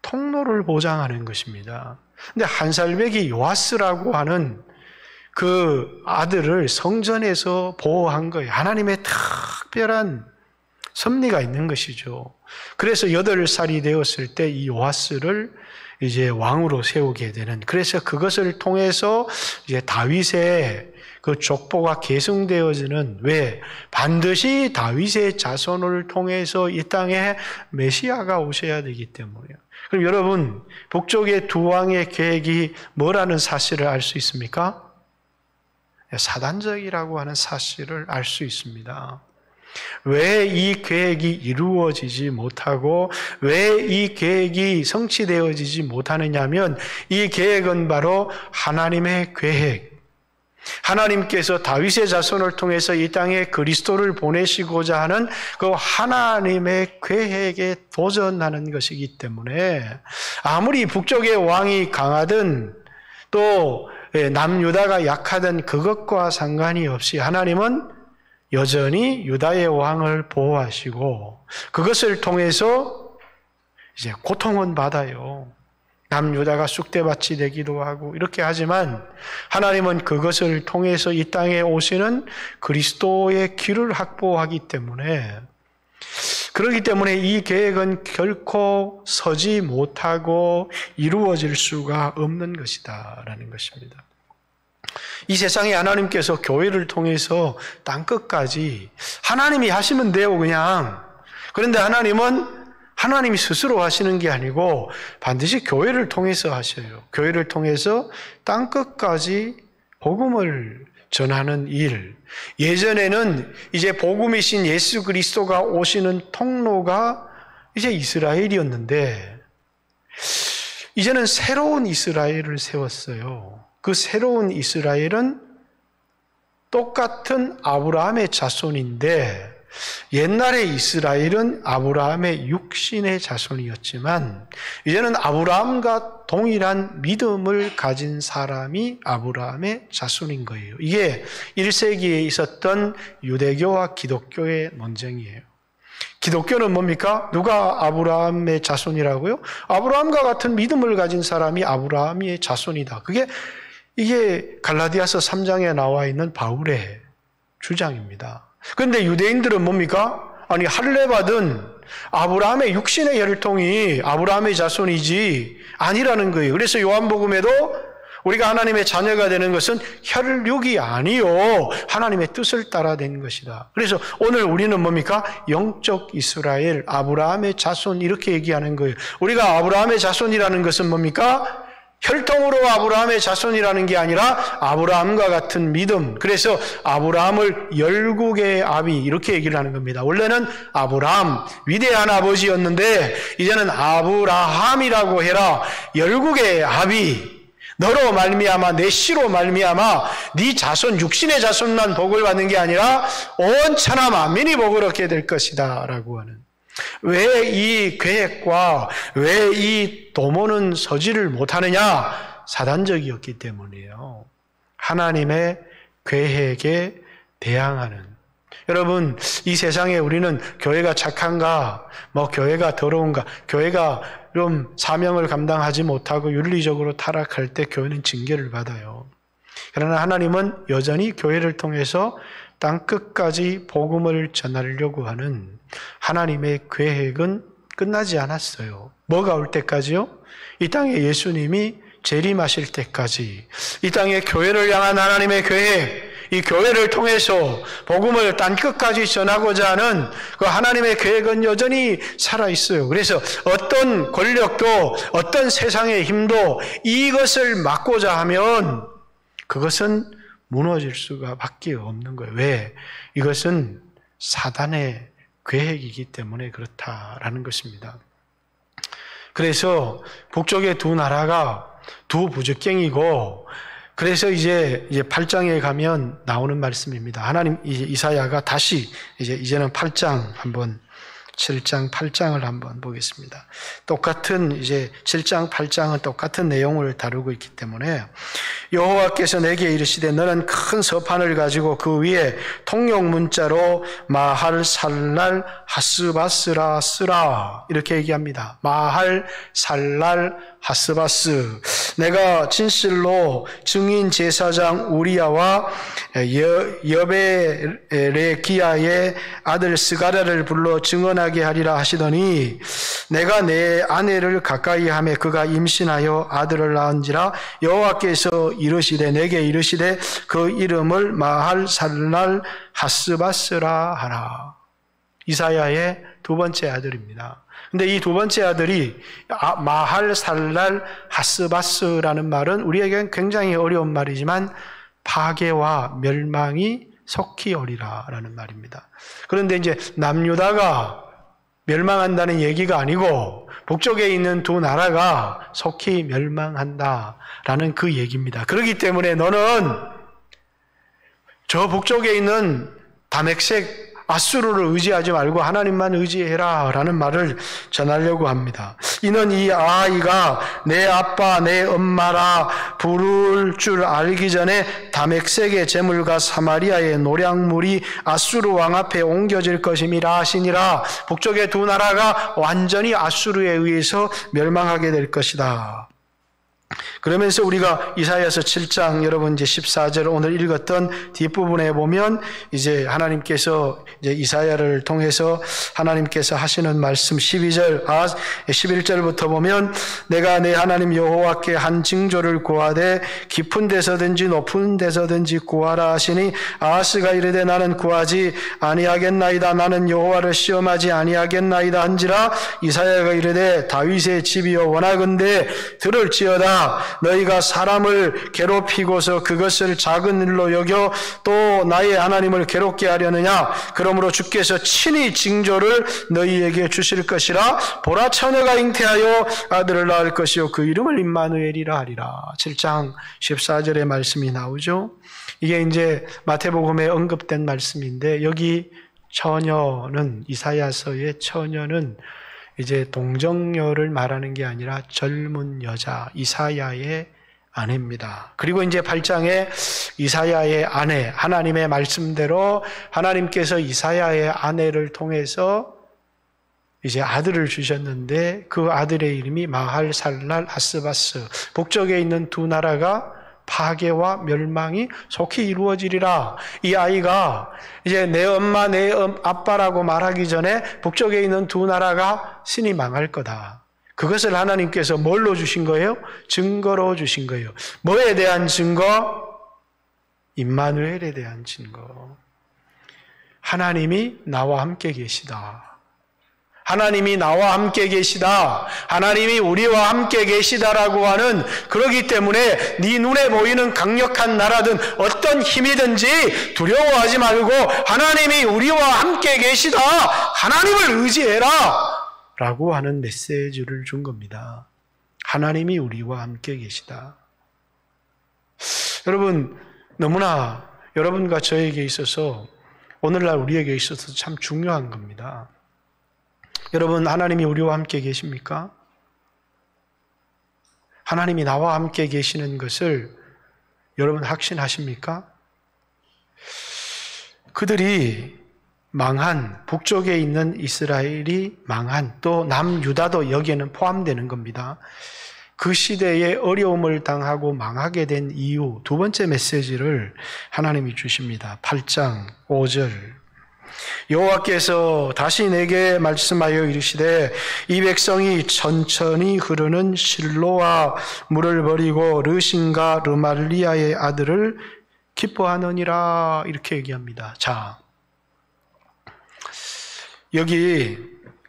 통로를 보장하는 것입니다. 근데 한살배기 요아스라고 하는 그 아들을 성전에서 보호한 거예요. 하나님의 특별한 섭리가 있는 것이죠. 그래서 8살이 되었을 때 이 요아스를 이제 왕으로 세우게 되는, 그래서 그것을 통해서 이제 다윗의 그 족보가 계승되어지는, 왜? 반드시 다윗의 자손을 통해서 이 땅에 메시아가 오셔야 되기 때문이에요. 그럼 여러분, 북쪽의 두 왕의 계획이 뭐라는 사실을 알 수 있습니까? 사단적이라고 하는 사실을 알 수 있습니다. 왜 이 계획이 이루어지지 못하고 왜 이 계획이 성취되어지지 못하느냐면 이 계획은 바로 하나님의 계획. 하나님께서 다윗의 자손을 통해서 이 땅에 그리스도를 보내시고자 하는 그 하나님의 계획에 도전하는 것이기 때문에 아무리 북쪽의 왕이 강하든 또 남유다가 약하든 그것과 상관이 없이 하나님은 여전히 유다의 왕을 보호하시고 그것을 통해서 이제 고통은 받아요. 남유다가 쑥대밭이 되기도 하고 이렇게 하지만 하나님은 그것을 통해서 이 땅에 오시는 그리스도의 길을 확보하기 때문에, 그렇기 때문에 이 계획은 결코 서지 못하고 이루어질 수가 없는 것이다라는 것입니다. 이 세상에 하나님께서 교회를 통해서 땅끝까지 하나님이 하시면 돼요, 그냥. 그런데 하나님이 스스로 하시는 게 아니고 반드시 교회를 통해서 하셔요. 교회를 통해서 땅끝까지 복음을 전하는 일. 예전에는 이제 복음이신 예수 그리스도가 오시는 통로가 이제 이스라엘이었는데 이제는 새로운 이스라엘을 세웠어요. 그 새로운 이스라엘은 똑같은 아브라함의 자손인데 옛날에 이스라엘은 아브라함의 육신의 자손이었지만 이제는 아브라함과 동일한 믿음을 가진 사람이 아브라함의 자손인 거예요. 이게 1세기에 있었던 유대교와 기독교의 논쟁이에요. 기독교는 뭡니까? 누가 아브라함의 자손이라고요? 아브라함과 같은 믿음을 가진 사람이 아브라함의 자손이다. 이게 갈라디아서 3장에 나와 있는 바울의 주장입니다. 그런데 유대인들은 뭡니까? 아니, 할례 받은 아브라함의 육신의 혈통이 아브라함의 자손이지 아니라는 거예요. 그래서 요한복음에도 우리가 하나님의 자녀가 되는 것은 혈육이 아니요 하나님의 뜻을 따라 된 것이다. 그래서 오늘 우리는 뭡니까? 영적 이스라엘, 아브라함의 자손 이렇게 얘기하는 거예요. 우리가 아브라함의 자손이라는 것은 뭡니까? 혈통으로 아브라함의 자손이라는 게 아니라 아브라함과 같은 믿음. 그래서 아브라함을 열국의 아비 이렇게 얘기를 하는 겁니다. 원래는 아브라함 위대한 아버지였는데 이제는 아브라함이라고 해라. 열국의 아비. 너로 말미암아 내 씨로 말미암아 네 자손 육신의 자손만 복을 받는 게 아니라 온 천하 만민이 복을 얻게 될 것이다 라고 하는. 왜 이 계획과 왜 이 도모는 서지를 못하느냐? 사단적이었기 때문이에요. 하나님의 계획에 대항하는. 여러분, 이 세상에 우리는 교회가 착한가, 교회가 더러운가, 교회가 좀 사명을 감당하지 못하고 윤리적으로 타락할 때 교회는 징계를 받아요. 그러나 하나님은 여전히 교회를 통해서 땅끝까지 복음을 전하려고 하는 하나님의 계획은 끝나지 않았어요. 뭐가 올 때까지요? 이 땅에 예수님이 재림하실 때까지 이 땅에 교회를 향한 하나님의 계획, 이 교회를 통해서 복음을 땅끝까지 전하고자 하는 그 하나님의 계획은 여전히 살아있어요. 그래서 어떤 권력도 어떤 세상의 힘도 이것을 막고자 하면 그것은 무너질 수가 밖에 없는 거예요. 왜? 이것은 사단의 계획이기 때문에 그렇다라는 것입니다. 그래서 북쪽의 두 나라가 두 부적갱이고 그래서 이제 8장에 가면 나오는 말씀입니다. 하나님 이사야가 다시 이제는 8장 한번 7장, 8장을 한번 보겠습니다. 똑같은 7장, 8장은 똑같은 내용을 다루고 있기 때문에 여호와께서 내게 이르시되 너는 큰 서판을 가지고 그 위에 통용 문자로 마할 살랄 하스바스라 쓰라 이렇게 얘기합니다. 마할 살랄 하스바스. 내가 진실로 증인 제사장 우리야와 여베레기야의 아들 스가랴를 불러 증언하게 하리라 하시더니 내가 내 아내를 가까이 하매 그가 임신하여 아들을 낳은지라 여호와께서 이르시되 내게 이르시되 그 이름을 마할 살랄 하스바스라 하라. 이사야의 두 번째 아들입니다. 근데 이 두 번째 아들이 마할 살랄 하스바스라는 말은 우리에겐 굉장히 어려운 말이지만 파괴와 멸망이 속히 오리라라는 말입니다. 그런데 이제 남유다가 멸망한다는 얘기가 아니고 북쪽에 있는 두 나라가 속히 멸망한다라는 그 얘기입니다. 그렇기 때문에 너는 저 북쪽에 있는 다멕색 아수르를 의지하지 말고 하나님만 의지해라 라는 말을 전하려고 합니다. 이는 이 아이가 내 아빠 내 엄마라 부를 줄 알기 전에 다멕색의 재물과 사마리아의 노량물이 아수르 왕 앞에 옮겨질 것임이라 하시니라. 북쪽의 두 나라가 완전히 아수르에 의해서 멸망하게 될 것이다. 그러면서 우리가 이사야서 7장 여러분 이제 14절 오늘 읽었던 뒷부분에 보면 이제 하나님께서 이제 이사야를 통해서 하나님께서 하시는 말씀 11절부터 보면 내가 내 하나님 여호와께 한 징조를 구하되 깊은 데서든지 높은 데서든지 구하라 하시니 아하스가 이르되 나는 구하지 아니하겠나이다. 나는 여호와를 시험하지 아니하겠나이다 한지라. 이사야가 이르되 다윗의 집이여 원하건대 들을지어다. 아니하느냐? 너희가 사람을 괴롭히고서 그것을 작은 일로 여겨 또 나의 하나님을 괴롭게 하려느냐? 그러므로 주께서 친히 징조를 너희에게 주실 것이라. 보라, 처녀가 잉태하여 아들을 낳을 것이요 그 이름을 임마누엘이라 하리라. 7장 14절의 말씀이 나오죠. 이게 이제 마태복음에 언급된 말씀인데, 여기 처녀는, 이사야서의 처녀는 이제 동정녀를 말하는 게 아니라 젊은 여자 이사야의 아내입니다. 그리고 이제 8장에 이사야의 아내, 하나님의 말씀대로 하나님께서 이사야의 아내를 통해서 이제 아들을 주셨는데, 그 아들의 이름이 마할살랄 아스바스, 북쪽에 있는 두 나라가 파괴와 멸망이 속히 이루어지리라. 이 아이가 이제 내 엄마 내 아빠라고 말하기 전에 북쪽에 있는 두 나라가 신이 망할 거다. 그것을 하나님께서 뭘로 주신 거예요? 증거로 주신 거예요. 뭐에 대한 증거? 임마누엘에 대한 증거. 하나님이 나와 함께 계시다. 하나님이 나와 함께 계시다. 하나님이 우리와 함께 계시다라고 하는, 그러기 때문에 네 눈에 보이는 강력한 나라든 어떤 힘이든지 두려워하지 말고 하나님이 우리와 함께 계시다. 하나님을 의지해라. 라고 하는 메시지를 준 겁니다. 하나님이 우리와 함께 계시다. 여러분, 너무나 여러분과 저에게 있어서, 오늘날 우리에게 있어서 참 중요한 겁니다. 여러분, 하나님이 우리와 함께 계십니까? 하나님이 나와 함께 계시는 것을 여러분 확신하십니까? 그들이 망한, 북쪽에 있는 이스라엘이 망한, 또 남유다도 여기에는 포함되는 겁니다. 그 시대에 어려움을 당하고 망하게 된 이유, 두 번째 메시지를 하나님이 주십니다. 8장 5절. 여호와께서 다시 내게 말씀하여 이르시되 이 백성이 천천히 흐르는 실로와 물을 버리고 르신과 르말리아의 아들을 기뻐하느니라. 이렇게 얘기합니다. 자, 여기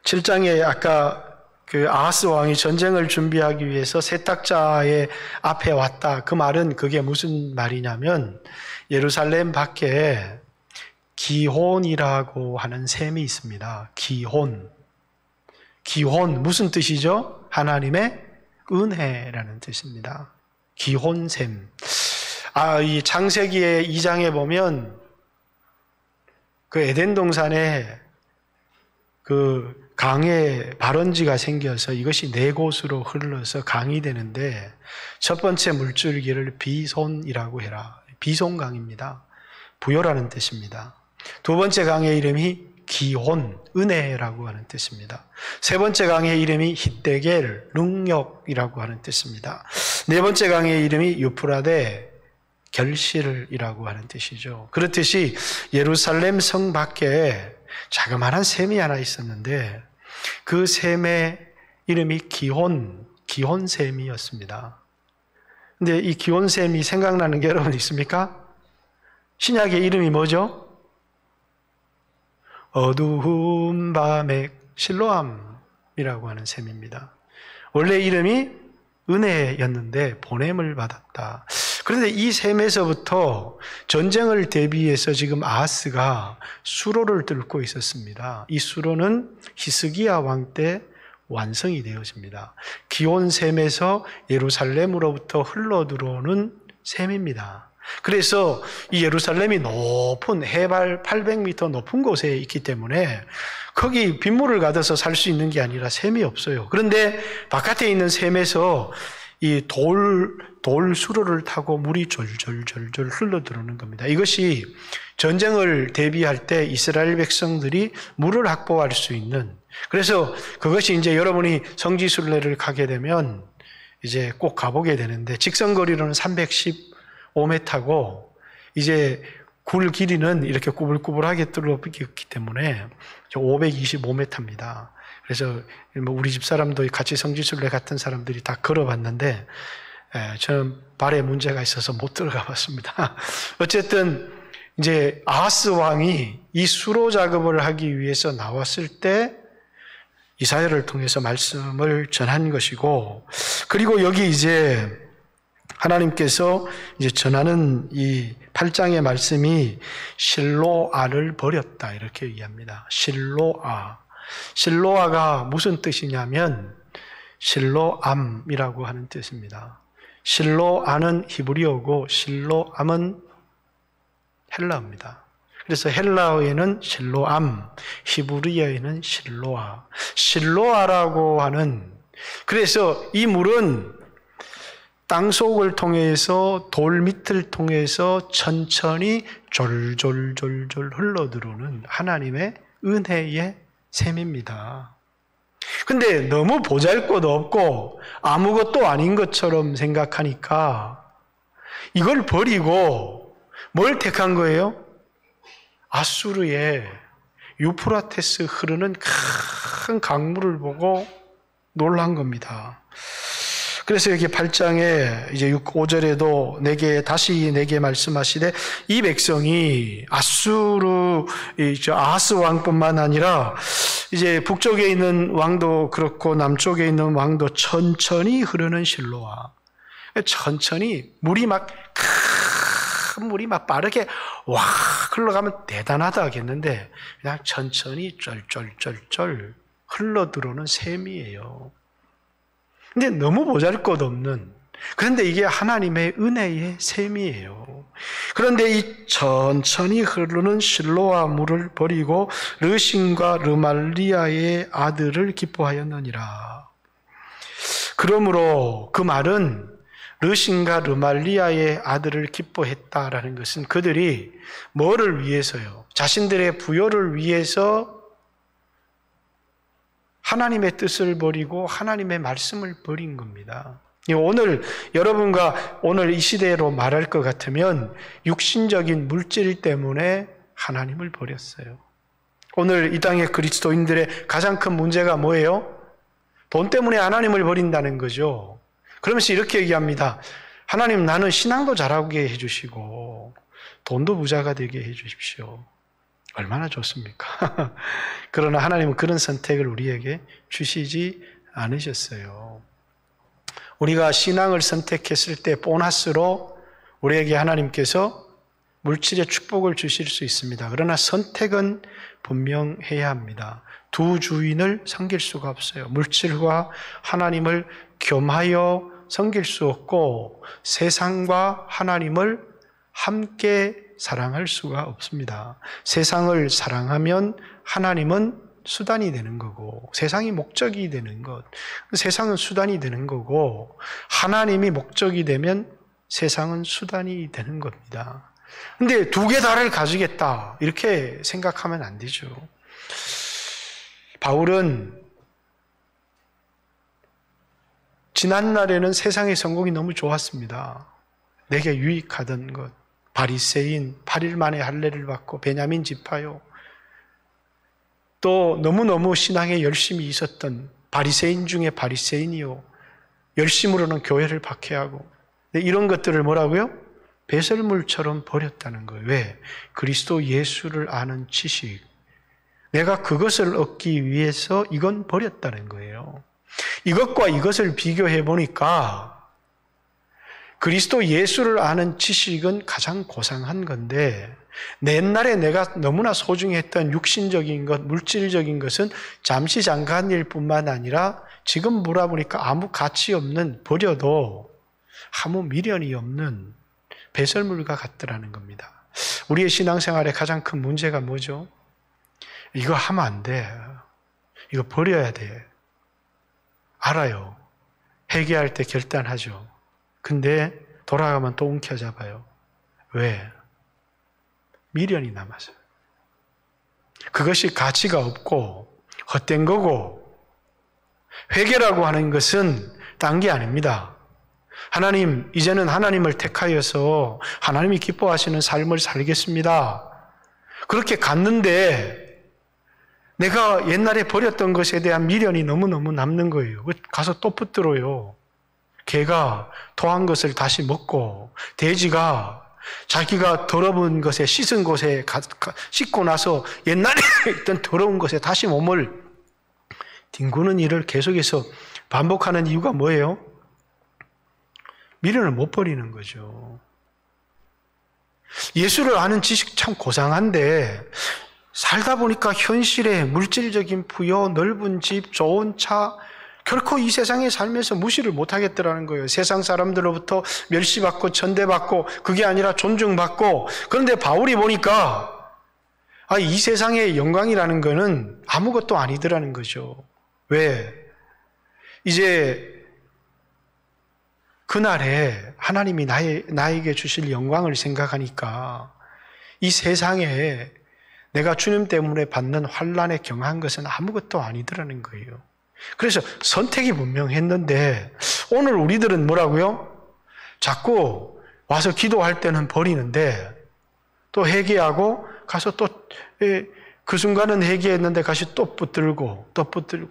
7장에 아까 그 아하스 왕이 전쟁을 준비하기 위해서 세탁자의 앞에 왔다. 그 말은 그게 무슨 말이냐면, 예루살렘 밖에 기혼이라고 하는 셈이 있습니다. 기혼. 기혼 무슨 뜻이죠? 하나님의 은혜라는 뜻입니다. 기혼셈. 이 창세기의 2장에 보면 그 에덴 동산에 그 강에 발원지가 생겨서 이것이 네 곳으로 흘러서 강이 되는데, 첫 번째 물줄기를 비손이라고 해라. 비손강입니다. 부요라는 뜻입니다. 두 번째 강의 이름이 기혼, 은혜라고 하는 뜻입니다. 세 번째 강의 이름이 hitdekel, 능력이라고 하는 뜻입니다. 네 번째 강의 이름이 유프라데, 결실이라고 하는 뜻이죠. 그렇듯이 예루살렘 성 밖에 자그마한 샘이 하나 있었는데, 그 샘의 이름이 기혼샘이었습니다. 근데 이 기혼샘이 생각나는 게 여러분 있습니까? 신약의 이름이 뭐죠? 어두운 밤의 실로암이라고 하는 셈입니다. 원래 이름이 은혜였는데 보냄을 받았다. 그런데 이 셈에서부터 전쟁을 대비해서 지금 아하스가 수로를 뚫고 있었습니다. 이 수로는 히스기야 왕 때 완성이 되어집니다. 기온 셈에서 예루살렘으로부터 흘러 들어오는 셈입니다. 그래서 이 예루살렘이 높은 해발 800m 높은 곳에 있기 때문에 거기 빗물을 가둬서 살 수 있는 게 아니라 샘이 없어요. 그런데 바깥에 있는 샘에서 이 돌 수로를 타고 물이 졸졸졸졸 흘러 들어오는 겁니다. 이것이 전쟁을 대비할 때 이스라엘 백성들이 물을 확보할 수 있는, 그래서 그것이 이제 여러분이 성지순례를 가게 되면 이제 꼭 가보게 되는데, 직선거리로는 315m고 이제 굴 길이는 이렇게 꾸불꾸불하게 뚫어있기 때문에 525m입니다. 그래서 우리 집 사람도 같이 성지순례 같은 사람들이 다 걸어봤는데 저는 발에 문제가 있어서 못 들어가 봤습니다. 어쨌든 이제 아하스 왕이 이 수로 작업을 하기 위해서 나왔을 때 이사야를 통해서 말씀을 전한 것이고, 그리고 여기 이제 하나님께서 이제 전하는 이 8장의 말씀이 실로아를 버렸다 이렇게 얘기합니다. 실로아. 실로아가 무슨 뜻이냐면 실로암이라고 하는 뜻입니다. 실로아는 히브리어고 실로암은 헬라어입니다. 그래서 헬라어에는 실로암, 히브리어에는 실로아. 실로아라고 하는, 그래서 이 물은 땅속을 통해서 돌 밑을 통해서 천천히 졸졸졸졸 흘러들어오는 하나님의 은혜의 샘입니다. 근데 너무 보잘것없고 아무것도 아닌 것처럼 생각하니까 이걸 버리고 뭘 택한 거예요? 아수르의 유프라테스 흐르는 큰 강물을 보고 놀란 겁니다. 그래서 여기 8장에 이제 5절에도 다시 내게 말씀하시되 이 백성이 아하스 왕뿐만 아니라 이제 북쪽에 있는 왕도 그렇고 남쪽에 있는 왕도 천천히 흐르는 실로아. 천천히 물이 큰 물이 빠르게 와 흘러가면 대단하다 하겠는데 그냥 천천히 쩔쩔쩔쩔 흘러들어오는 샘이에요. 근데 너무 보잘것없는, 그런데 이게 하나님의 은혜의 샘이에요. 그런데 이 천천히 흐르는 실로아 물을 버리고 르신과 르말리아의 아들을 기뻐하였느니라. 그러므로 그 말은 르신과 르말리아의 아들을 기뻐했다라는 것은 그들이 뭐를 위해서요? 자신들의 부요를 위해서 하나님의 뜻을 버리고 하나님의 말씀을 버린 겁니다. 오늘 여러분과 오늘 이 시대로 말할 것 같으면 육신적인 물질 때문에 하나님을 버렸어요. 오늘 이 땅의 그리스도인들의 가장 큰 문제가 뭐예요? 돈 때문에 하나님을 버린다는 거죠. 그러면서 이렇게 얘기합니다. 하나님, 나는 신앙도 잘하게 해주시고 돈도 부자가 되게 해주십시오. 얼마나 좋습니까? 그러나 하나님은 그런 선택을 우리에게 주시지 않으셨어요. 우리가 신앙을 선택했을 때 보너스로 우리에게 하나님께서 물질의 축복을 주실 수 있습니다. 그러나 선택은 분명해야 합니다. 두 주인을 섬길 수가 없어요. 물질과 하나님을 겸하여 섬길 수 없고 세상과 하나님을 함께 사랑할 수가 없습니다. 세상을 사랑하면 하나님은 수단이 되는 거고 세상이 목적이 되는 것, 세상은 수단이 되는 거고 하나님이 목적이 되면 세상은 수단이 되는 겁니다. 근데 두 개 다를 가지겠다 이렇게 생각하면 안 되죠. 바울은 지난날에는 세상의 성공이 너무 좋았습니다. 내게 유익하던 것, 바리새인 8일 만에 할례를 받고 베냐민 지파요. 또 너무너무 신앙에 열심히 있었던 바리새인 중에 바리새인이요. 열심으로는 교회를 박해하고 이런 것들을 뭐라고요? 배설물처럼 버렸다는 거예요. 왜? 그리스도 예수를 아는 지식. 내가 그것을 얻기 위해서 이건 버렸다는 거예요. 이것과 이것을 비교해 보니까 그리스도 예수를 아는 지식은 가장 고상한 건데 옛날에 내가 너무나 소중했던 육신적인 것, 물질적인 것은 잠시 잠깐일 뿐만 아니라 지금 몰아보니까 아무 가치 없는, 버려도 아무 미련이 없는 배설물과 같더라는 겁니다. 우리의 신앙생활의 가장 큰 문제가 뭐죠? 이거 하면 안 돼. 이거 버려야 돼. 알아요. 회개할 때 결단하죠. 근데 돌아가면 또 움켜잡아요. 왜? 미련이 남아서. 그것이 가치가 없고 헛된 거고 회개라고 하는 것은 딴 게 아닙니다. 하나님, 이제는 하나님을 택하여서 하나님이 기뻐하시는 삶을 살겠습니다. 그렇게 갔는데 내가 옛날에 버렸던 것에 대한 미련이 너무너무 남는 거예요. 가서 또 붙들어요. 개가 토한 것을 다시 먹고 돼지가 자기가 더러운 것에 씻은 곳에 씻고 나서 옛날에 있던 더러운 것에 다시 몸을 뒹구는 일을 계속해서 반복하는 이유가 뭐예요? 미련을 못 버리는 거죠. 예수를 아는 지식 참 고상한데 살다 보니까 현실에 물질적인 부여, 넓은 집, 좋은 차 결코 이 세상에 살면서 무시를 못하겠더라는 거예요. 세상 사람들로부터 멸시받고 천대받고 그게 아니라 존중받고. 그런데 바울이 보니까 이 세상의 영광이라는 거는 아무것도 아니더라는 거죠. 왜? 이제 그날에 하나님이 나에게 주실 영광을 생각하니까 이 세상에 내가 주님 때문에 받는 환난에 경한 것은 아무것도 아니더라는 거예요. 그래서 선택이 분명했는데 오늘 우리들은 뭐라고요? 자꾸 와서 기도할 때는 버리는데 또 회개하고 가서 또 그 순간은 회개했는데 다시 또 붙들고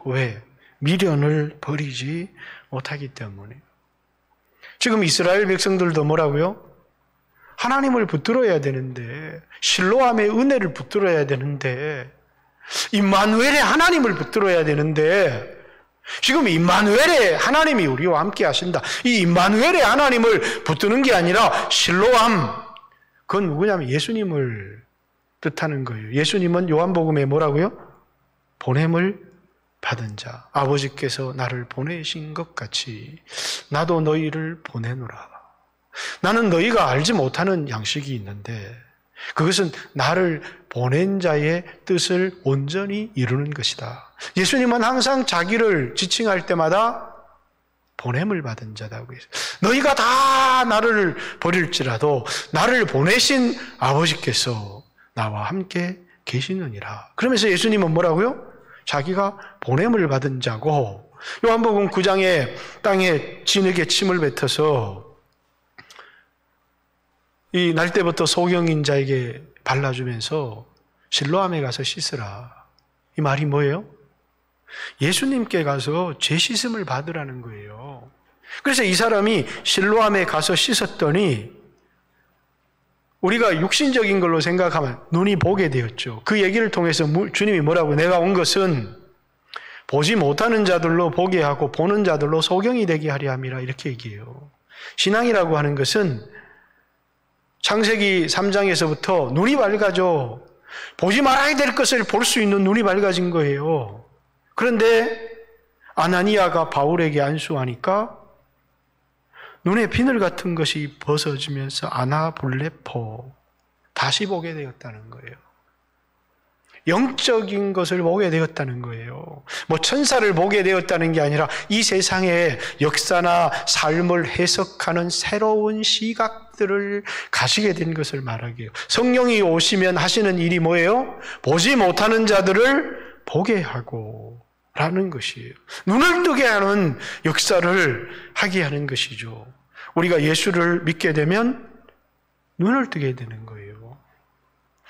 왜? 미련을 버리지 못하기 때문에. 지금 이스라엘 백성들도 뭐라고요? 하나님을 붙들어야 되는데 실로암의 은혜를 붙들어야 되는데 임마누엘의 하나님을 붙들어야 되는데 지금 임마누엘의 하나님이 우리와 함께 하신다. 이 임마누엘의 하나님을 붙드는 게 아니라 실로암, 그건 누구냐면 예수님을 뜻하는 거예요. 예수님은 요한복음에 뭐라고요? 보냄을 받은 자, 아버지께서 나를 보내신 것 같이 나도 너희를 보내노라. 나는 너희가 알지 못하는 양식이 있는데 그것은 나를 보낸 자의 뜻을 온전히 이루는 것이다. 예수님은 항상 자기를 지칭할 때마다 보냄을 받은 자다고 했어요. 너희가 다 나를 버릴지라도 나를 보내신 아버지께서 나와 함께 계시느니라. 그러면서 예수님은 뭐라고요? 자기가 보냄을 받은 자고 요한복음 9장에 땅에 진흙에 침을 뱉어서 이 날 때부터 소경인 자에게 발라주면서 실로암에 가서 씻으라. 이 말이 뭐예요? 예수님께 가서 죄 씻음을 받으라는 거예요. 그래서 이 사람이 실로암에 가서 씻었더니 우리가 육신적인 걸로 생각하면 눈이 보게 되었죠. 그 얘기를 통해서 주님이 뭐라고? 내가 온 것은 보지 못하는 자들로 보게 하고 보는 자들로 소경이 되게 하려 함이라 이렇게 얘기해요. 신앙이라고 하는 것은 창세기 3장에서부터 눈이 밝아져. 보지 말아야 될 것을 볼 수 있는 눈이 밝아진 거예요. 그런데 아나니아가 바울에게 안수하니까 눈에 비늘 같은 것이 벗어지면서 아나볼레포 다시 보게 되었다는 거예요. 영적인 것을 보게 되었다는 거예요. 뭐 천사를 보게 되었다는 게 아니라 이 세상의 역사나 삶을 해석하는 새로운 시각들을 가지게 된 것을 말하게 해요. 성령이 오시면 하시는 일이 뭐예요? 보지 못하는 자들을 보게 하고 라는 것이에요. 눈을 뜨게 하는 역사를 하게 하는 것이죠. 우리가 예수를 믿게 되면 눈을 뜨게 되는 거예요.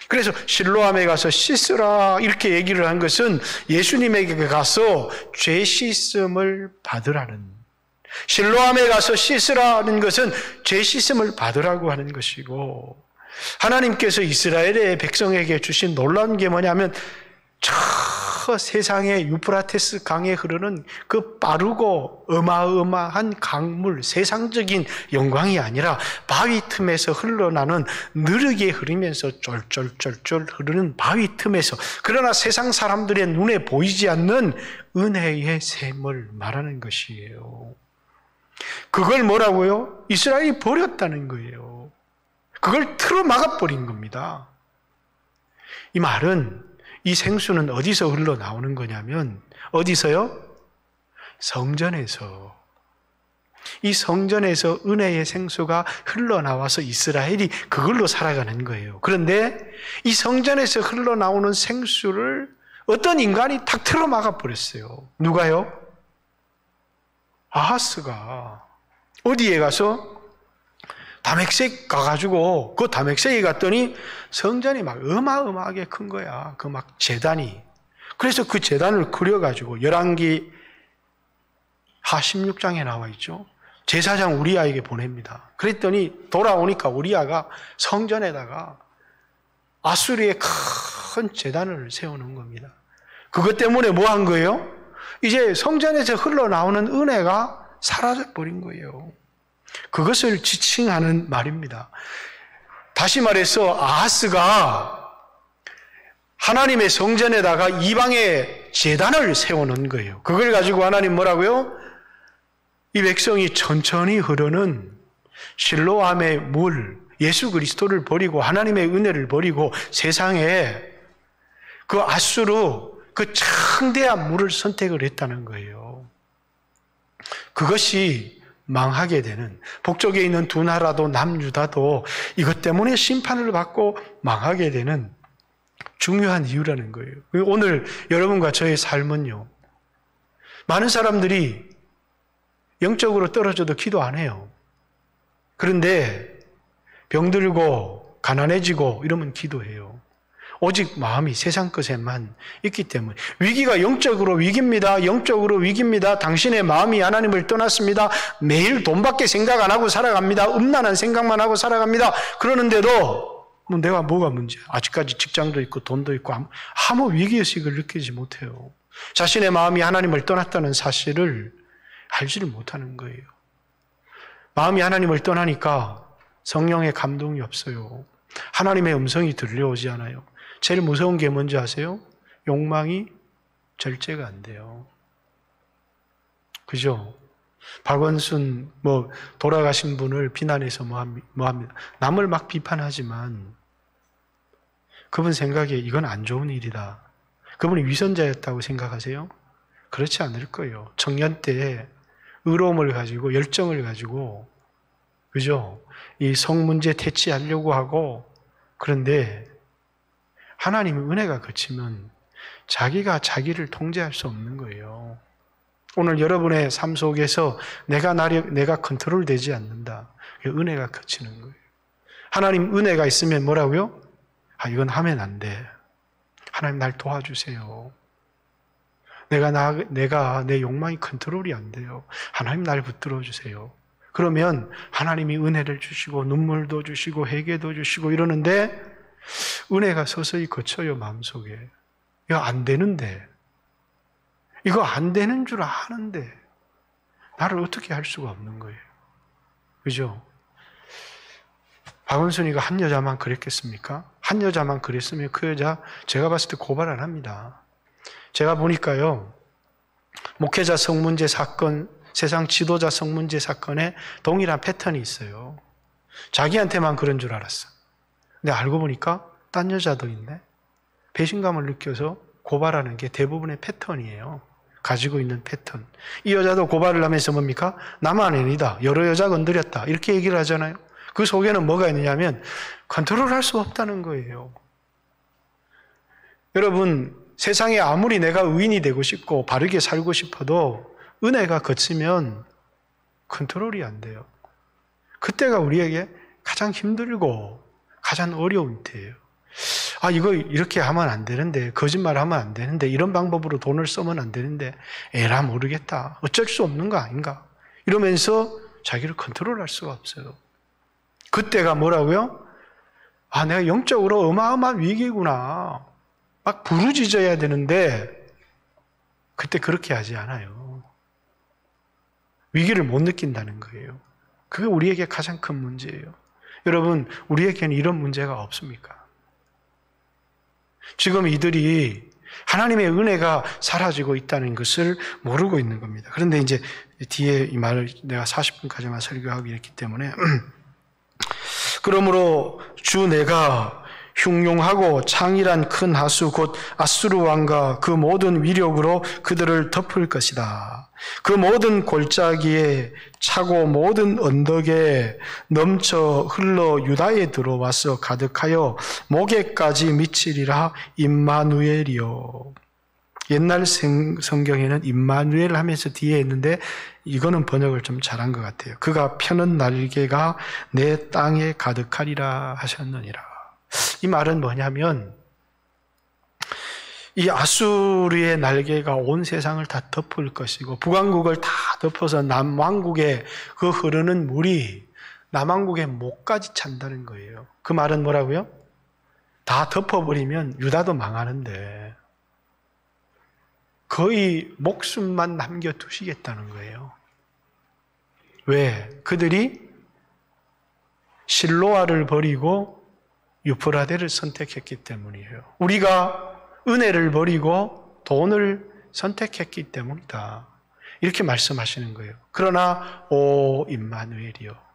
그래서 실로암에 가서 씻으라 이렇게 얘기를 한 것은 예수님에게 가서 죄 씻음을 받으라는, 실로암에 가서 씻으라는 것은 죄 씻음을 받으라고 하는 것이고, 하나님께서 이스라엘의 백성에게 주신 놀라운 게 뭐냐면 저 세상의 유프라테스 강에 흐르는 그 빠르고 어마어마한 강물, 세상적인 영광이 아니라 바위 틈에서 흘러나는 느리게 흐르면서 쫄쫄쫄쫄 흐르는 바위 틈에서, 그러나 세상 사람들의 눈에 보이지 않는 은혜의 샘을 말하는 것이에요. 그걸 뭐라고요? 이스라엘이 버렸다는 거예요. 그걸 틀어 막아버린 겁니다. 이 말은 이 생수는 어디서 흘러나오는 거냐면 어디서요? 성전에서. 이 성전에서 은혜의 생수가 흘러나와서 이스라엘이 그걸로 살아가는 거예요. 그런데 이 성전에서 흘러나오는 생수를 어떤 인간이 탁 틀어 막아버렸어요. 누가요? 아하스가 어디에 가서 다맥색 가가지고 그 다맥색에 갔더니 성전이 막 어마어마하게 큰 거야. 그 막 제단이. 그래서 그 제단을 그려가지고 열왕기 하 16장에 나와 있죠. 제사장 우리아에게 보냅니다. 그랬더니 돌아오니까 우리아가 성전에다가 아수리의 큰 제단을 세우는 겁니다. 그것 때문에 뭐 한 거예요? 이제 성전에서 흘러나오는 은혜가 사라져버린 거예요. 그것을 지칭하는 말입니다. 다시 말해서 아하스가 하나님의 성전에다가 이방의 제단을 세워놓은 거예요. 그걸 가지고 하나님 뭐라고요? 이 백성이 천천히 흐르는 실로암의 물, 예수 그리스도를 버리고 하나님의 은혜를 버리고 세상에 그 아수르 그 창대한 물을 선택을 했다는 거예요. 그것이 망하게 되는, 북쪽에 있는 두 나라도 남유다도 이것 때문에 심판을 받고 망하게 되는 중요한 이유라는 거예요. 오늘 여러분과 저의 삶은요, 많은 사람들이 영적으로 떨어져도 기도 안 해요. 그런데 병들고 가난해지고 이러면 기도해요. 오직 마음이 세상 것에만 있기 때문에. 위기가 영적으로 위기입니다. 영적으로 위기입니다. 당신의 마음이 하나님을 떠났습니다. 매일 돈밖에 생각 안 하고 살아갑니다. 음란한 생각만 하고 살아갑니다. 그러는데도 내가 뭐가 문제야? 아직까지 직장도 있고 돈도 있고 아무 위기의식을 느끼지 못해요. 자신의 마음이 하나님을 떠났다는 사실을 알지를 못하는 거예요. 마음이 하나님을 떠나니까 성령의 감동이 없어요. 하나님의 음성이 들려오지 않아요. 제일 무서운 게 뭔지 아세요? 욕망이 절제가 안 돼요. 그죠? 박원순 돌아가신 분을 비난해서 뭐합니다. 남을 막 비판하지만 그분 생각에 이건 안 좋은 일이다. 그분이 위선자였다고 생각하세요? 그렇지 않을 거예요. 청년 때 의로움을 가지고 열정을 가지고, 그죠? 이 성 문제 퇴치하려고 하고, 그런데 하나님의 은혜가 그치면 자기가 자기를 통제할 수 없는 거예요. 오늘 여러분의 삶 속에서 내가 컨트롤되지 않는다. 은혜가 그치는 거예요. 하나님 은혜가 있으면 뭐라고요? 이건 하면 안 돼. 하나님 날 도와주세요. 내가 내 욕망이 컨트롤이 안 돼요. 하나님 날 붙들어 주세요. 그러면 하나님이 은혜를 주시고 눈물도 주시고 회개도 주시고 이러는데 은혜가 서서히 거쳐요, 마음속에. 이거 안 되는데. 이거 안 되는 줄 아는데 나를 어떻게 할 수가 없는 거예요. 그죠? 박원순이가 한 여자만 그랬겠습니까? 한 여자만 그랬으면 그 여자 제가 봤을 때 고발 안 합니다. 제가 보니까요, 목회자 성문제 사건, 세상 지도자 성문제 사건에 동일한 패턴이 있어요. 자기한테만 그런 줄 알았어. 근데 알고 보니까 딴 여자도 있네. 배신감을 느껴서 고발하는 게 대부분의 패턴이에요. 가지고 있는 패턴. 이 여자도 고발을 하면서 뭡니까? 나만 아니다. 여러 여자 건드렸다. 이렇게 얘기를 하잖아요. 그 속에는 뭐가 있느냐면 컨트롤할 수 없다는 거예요. 여러분, 세상에 아무리 내가 의인이 되고 싶고 바르게 살고 싶어도 은혜가 거치면 컨트롤이 안 돼요. 그때가 우리에게 가장 힘들고 가장 어려운 때예요. 이거 이렇게 하면 안 되는데, 거짓말하면 안 되는데, 이런 방법으로 돈을 쓰면 안 되는데, 에라 모르겠다. 어쩔 수 없는 거 아닌가? 이러면서 자기를 컨트롤할 수가 없어요. 그때가 뭐라고요? 내가 영적으로 어마어마한 위기구나. 막 부르짖어야 되는데 그때 그렇게 하지 않아요. 위기를 못 느낀다는 거예요. 그게 우리에게 가장 큰 문제예요. 여러분, 우리에게는 이런 문제가 없습니까? 지금 이들이 하나님의 은혜가 사라지고 있다는 것을 모르고 있는 겁니다. 그런데 이제 뒤에 이 말을 내가 40분까지만 설교하고 있기 때문에 그러므로 주 내가 흉용하고 창일한 큰 하수 곧 아수르 왕과 그 모든 위력으로 그들을 덮을 것이다. 그 모든 골짜기에 차고 모든 언덕에 넘쳐 흘러 유다에 들어와서 가득하여 목에까지 미치리라. 임마누엘이요. 옛날 성경에는 임마누엘 하면서 뒤에 있는데 이거는 번역을 좀 잘한 것 같아요. 그가 펴는 날개가 내 땅에 가득하리라 하셨느니라. 이 말은 뭐냐면 이 아수르의 날개가 온 세상을 다 덮을 것이고 북왕국을 다 덮어서 남왕국에 그 흐르는 물이 남왕국의 목까지 찬다는 거예요. 그 말은 뭐라고요? 다 덮어버리면 유다도 망하는데 거의 목숨만 남겨두시겠다는 거예요. 왜? 그들이 실로아를 버리고 유프라데를 선택했기 때문이에요. 우리가 은혜를 버리고 돈을 선택했기 때문이다. 이렇게 말씀하시는 거예요. 그러나 오 임마누엘이요.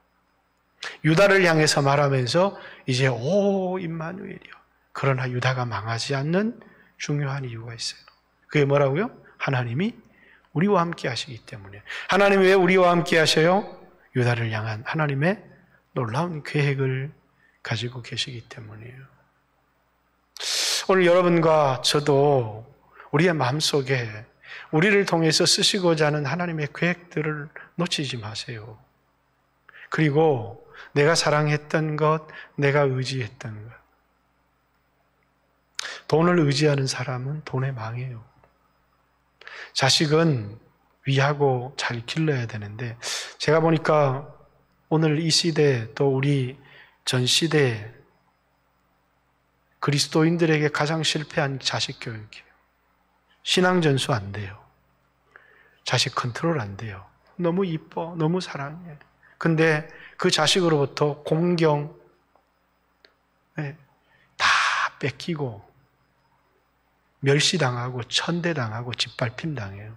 유다를 향해서 말하면서 이제 오 임마누엘이요. 그러나 유다가 망하지 않는 중요한 이유가 있어요. 그게 뭐라고요? 하나님이 우리와 함께 하시기 때문에. 하나님이 왜 우리와 함께 하셔요? 유다를 향한 하나님의 놀라운 계획을 가지고 계시기 때문이에요. 오늘 여러분과 저도 우리의 마음속에 우리를 통해서 쓰시고자 하는 하나님의 계획들을 놓치지 마세요. 그리고 내가 사랑했던 것, 내가 의지했던 것. 돈을 의지하는 사람은 돈에 망해요. 자식은 위하고 잘 길러야 되는데, 제가 보니까 오늘 이 시대 또 우리 전 시대 그리스도인들에게 가장 실패한 자식 교육이에요. 신앙 전수 안 돼요. 자식 컨트롤 안 돼요. 너무 이뻐, 너무 사랑해. 근데 그 자식으로부터 공경 다 뺏기고 멸시당하고 천대당하고 짓밟힘 당해요.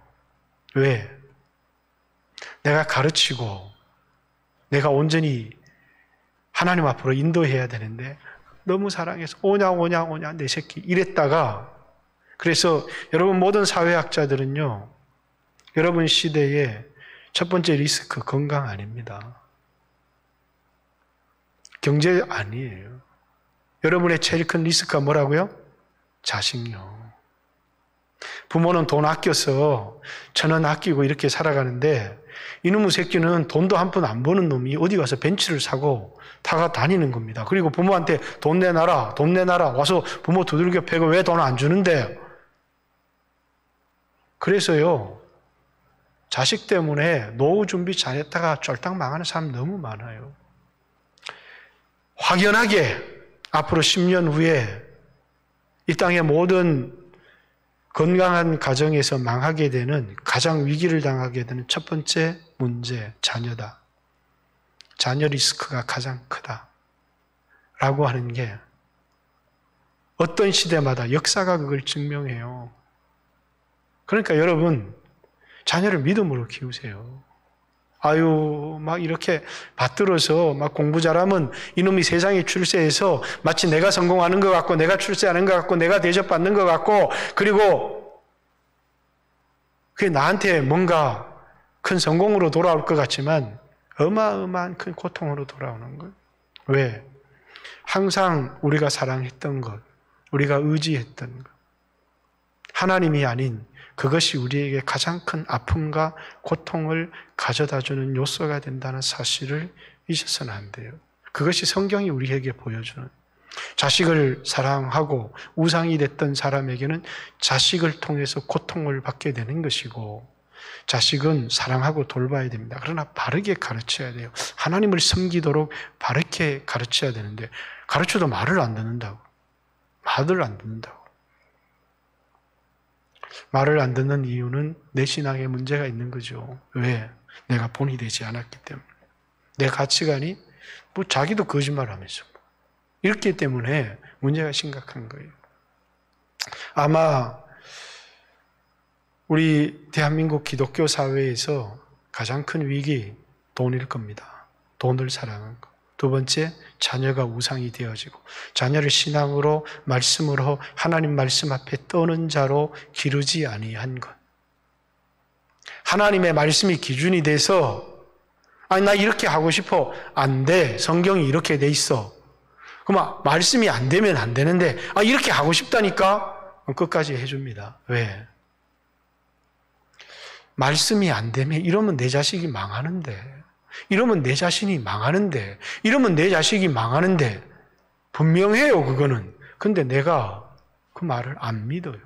왜? 내가 가르치고 내가 온전히 하나님 앞으로 인도해야 되는데 너무 사랑해서 오냐 내 새끼 이랬다가, 그래서 여러분 모든 사회학자들은요, 여러분 시대에 첫 번째 리스크 건강 아닙니다. 경제 아니에요. 여러분의 제일 큰 리스크가 뭐라고요? 자식요. 부모는 돈 아껴서 1,000원 아끼고 이렇게 살아가는데 이놈의 새끼는 돈도 한 푼 안 버는 놈이 어디 가서 벤츠를 사고 타가 다니는 겁니다. 그리고 부모한테 돈 내놔라 와서 부모 두들겨 패고 왜 돈 안 주는데? 그래서요, 자식 때문에 노후 준비 잘했다가 쫄딱 망하는 사람 너무 많아요. 확연하게 앞으로 10년 후에 이 땅의 모든 건강한 가정에서 망하게 되는, 가장 위기를 당하게 되는 첫 번째 문제, 자녀다. 자녀 리스크가 가장 크다. 라고 하는 게 어떤 시대마다 역사가 그걸 증명해요. 그러니까 여러분, 자녀를 믿음으로 키우세요. 아유, 막 이렇게 받들어서 막 공부 잘하면 이놈이 세상에 출세해서 마치 내가 성공하는 것 같고, 내가 출세하는 것 같고, 내가 대접받는 것 같고, 그리고 그게 나한테 뭔가 큰 성공으로 돌아올 것 같지만 어마어마한 큰 고통으로 돌아오는 거예요. 왜? 항상 우리가 사랑했던 것, 우리가 의지했던 것, 하나님이 아닌 그것이 우리에게 가장 큰 아픔과 고통을 가져다주는 요소가 된다는 사실을 잊어서는 안 돼요. 그것이 성경이 우리에게 보여주는, 자식을 사랑하고 우상이 됐던 사람에게는 자식을 통해서 고통을 받게 되는 것이고, 자식은 사랑하고 돌봐야 됩니다. 그러나 바르게 가르쳐야 돼요. 하나님을 섬기도록 바르게 가르쳐야 되는데 가르쳐도 말을 안 듣는다고. 말을 안 듣는다고. 말을 안 듣는 이유는 내 신앙에 문제가 있는 거죠. 왜? 내가 본이 되지 않았기 때문에. 내 가치관이 뭐 자기도 거짓말하면서 이렇기 때문에 문제가 심각한 거예요. 아마 우리 대한민국 기독교 사회에서 가장 큰 위기, 돈일 겁니다. 돈을 사랑한 것. 두 번째, 자녀가 우상이 되어지고, 자녀를 신앙으로, 말씀으로, 하나님 말씀 앞에 떠는 자로 기르지 아니한 것. 하나님의 말씀이 기준이 돼서, 아니 나 이렇게 하고 싶어. 안 돼. 성경이 이렇게 돼 있어. 그럼 말씀이 안 되면 안 되는데, 이렇게 하고 싶다니까? 끝까지 해줍니다. 왜? 말씀이 안 되면 이러면 내 자식이 망하는데, 이러면 내 자신이 망하는데, 이러면 내 자식이 망하는데, 분명해요, 그거는. 근데 내가 그 말을 안 믿어요.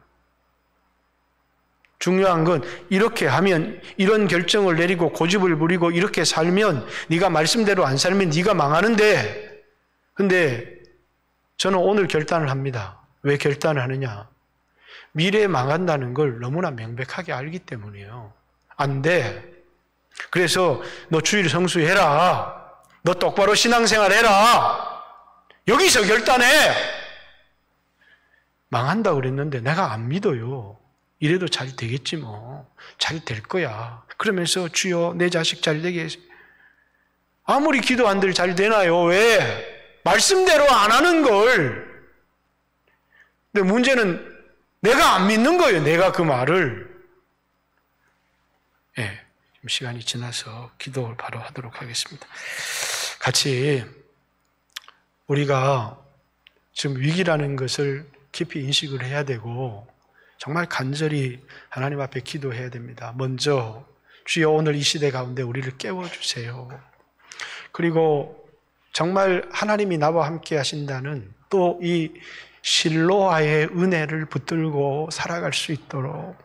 중요한 건 이렇게 하면, 이런 결정을 내리고 고집을 부리고 이렇게 살면, 네가 말씀대로 안 살면 네가 망하는데, 근데 저는 오늘 결단을 합니다. 왜 결단을 하느냐? 미래에 망한다는 걸 너무나 명백하게 알기 때문이에요. 안 돼. 그래서 너 주일 성수해라. 너 똑바로 신앙생활 해라. 여기서 결단해. 망한다고 그랬는데 내가 안 믿어요. 이래도 잘 되겠지 뭐. 잘 될 거야. 그러면서 주여 내 자식 잘 되게 해주세요. 아무리 기도 한들 잘 되나요? 왜? 말씀대로 안 하는 걸. 근데 문제는 내가 안 믿는 거예요. 내가 그 말을. 예, 시간이 지나서 기도를 바로 하도록 하겠습니다. 같이 우리가 지금 위기라는 것을 깊이 인식을 해야 되고 정말 간절히 하나님 앞에 기도해야 됩니다. 먼저 주여 오늘 이 시대 가운데 우리를 깨워주세요. 그리고 정말 하나님이 나와 함께 하신다는 또 이 실로아의 은혜를 붙들고 살아갈 수 있도록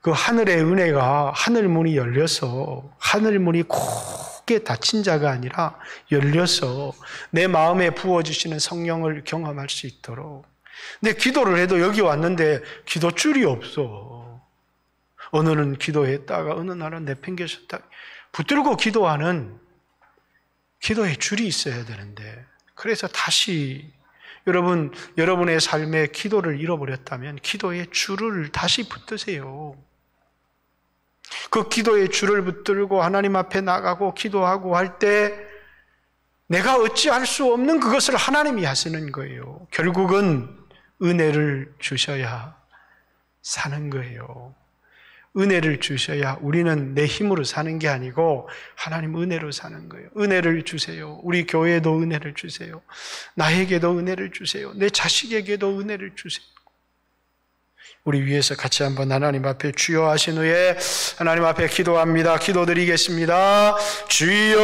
그 하늘의 은혜가 하늘문이 열려서 하늘문이 크게 닫힌 자가 아니라 열려서 내 마음에 부어주시는 성령을 경험할 수 있도록. 근데 기도를 해도 여기 왔는데 기도줄이 없어. 어느는 기도했다가 어느 날은 내팽개쳤다. 붙들고 기도하는 기도의 줄이 있어야 되는데 그래서 다시 여러분의 삶에 기도를 잃어버렸다면 기도의 줄을 다시 붙드세요. 그 기도의 줄을 붙들고 하나님 앞에 나가고 기도하고 할 때 내가 어찌할 수 없는 그것을 하나님이 하시는 거예요. 결국은 은혜를 주셔야 사는 거예요. 은혜를 주셔야 우리는 내 힘으로 사는 게 아니고 하나님 은혜로 사는 거예요. 은혜를 주세요. 우리 교회에도 은혜를 주세요. 나에게도 은혜를 주세요. 내 자식에게도 은혜를 주세요. 우리 위해서 같이 한번 하나님 앞에 주여 하신 후에 하나님 앞에 기도합니다. 기도드리겠습니다. 주여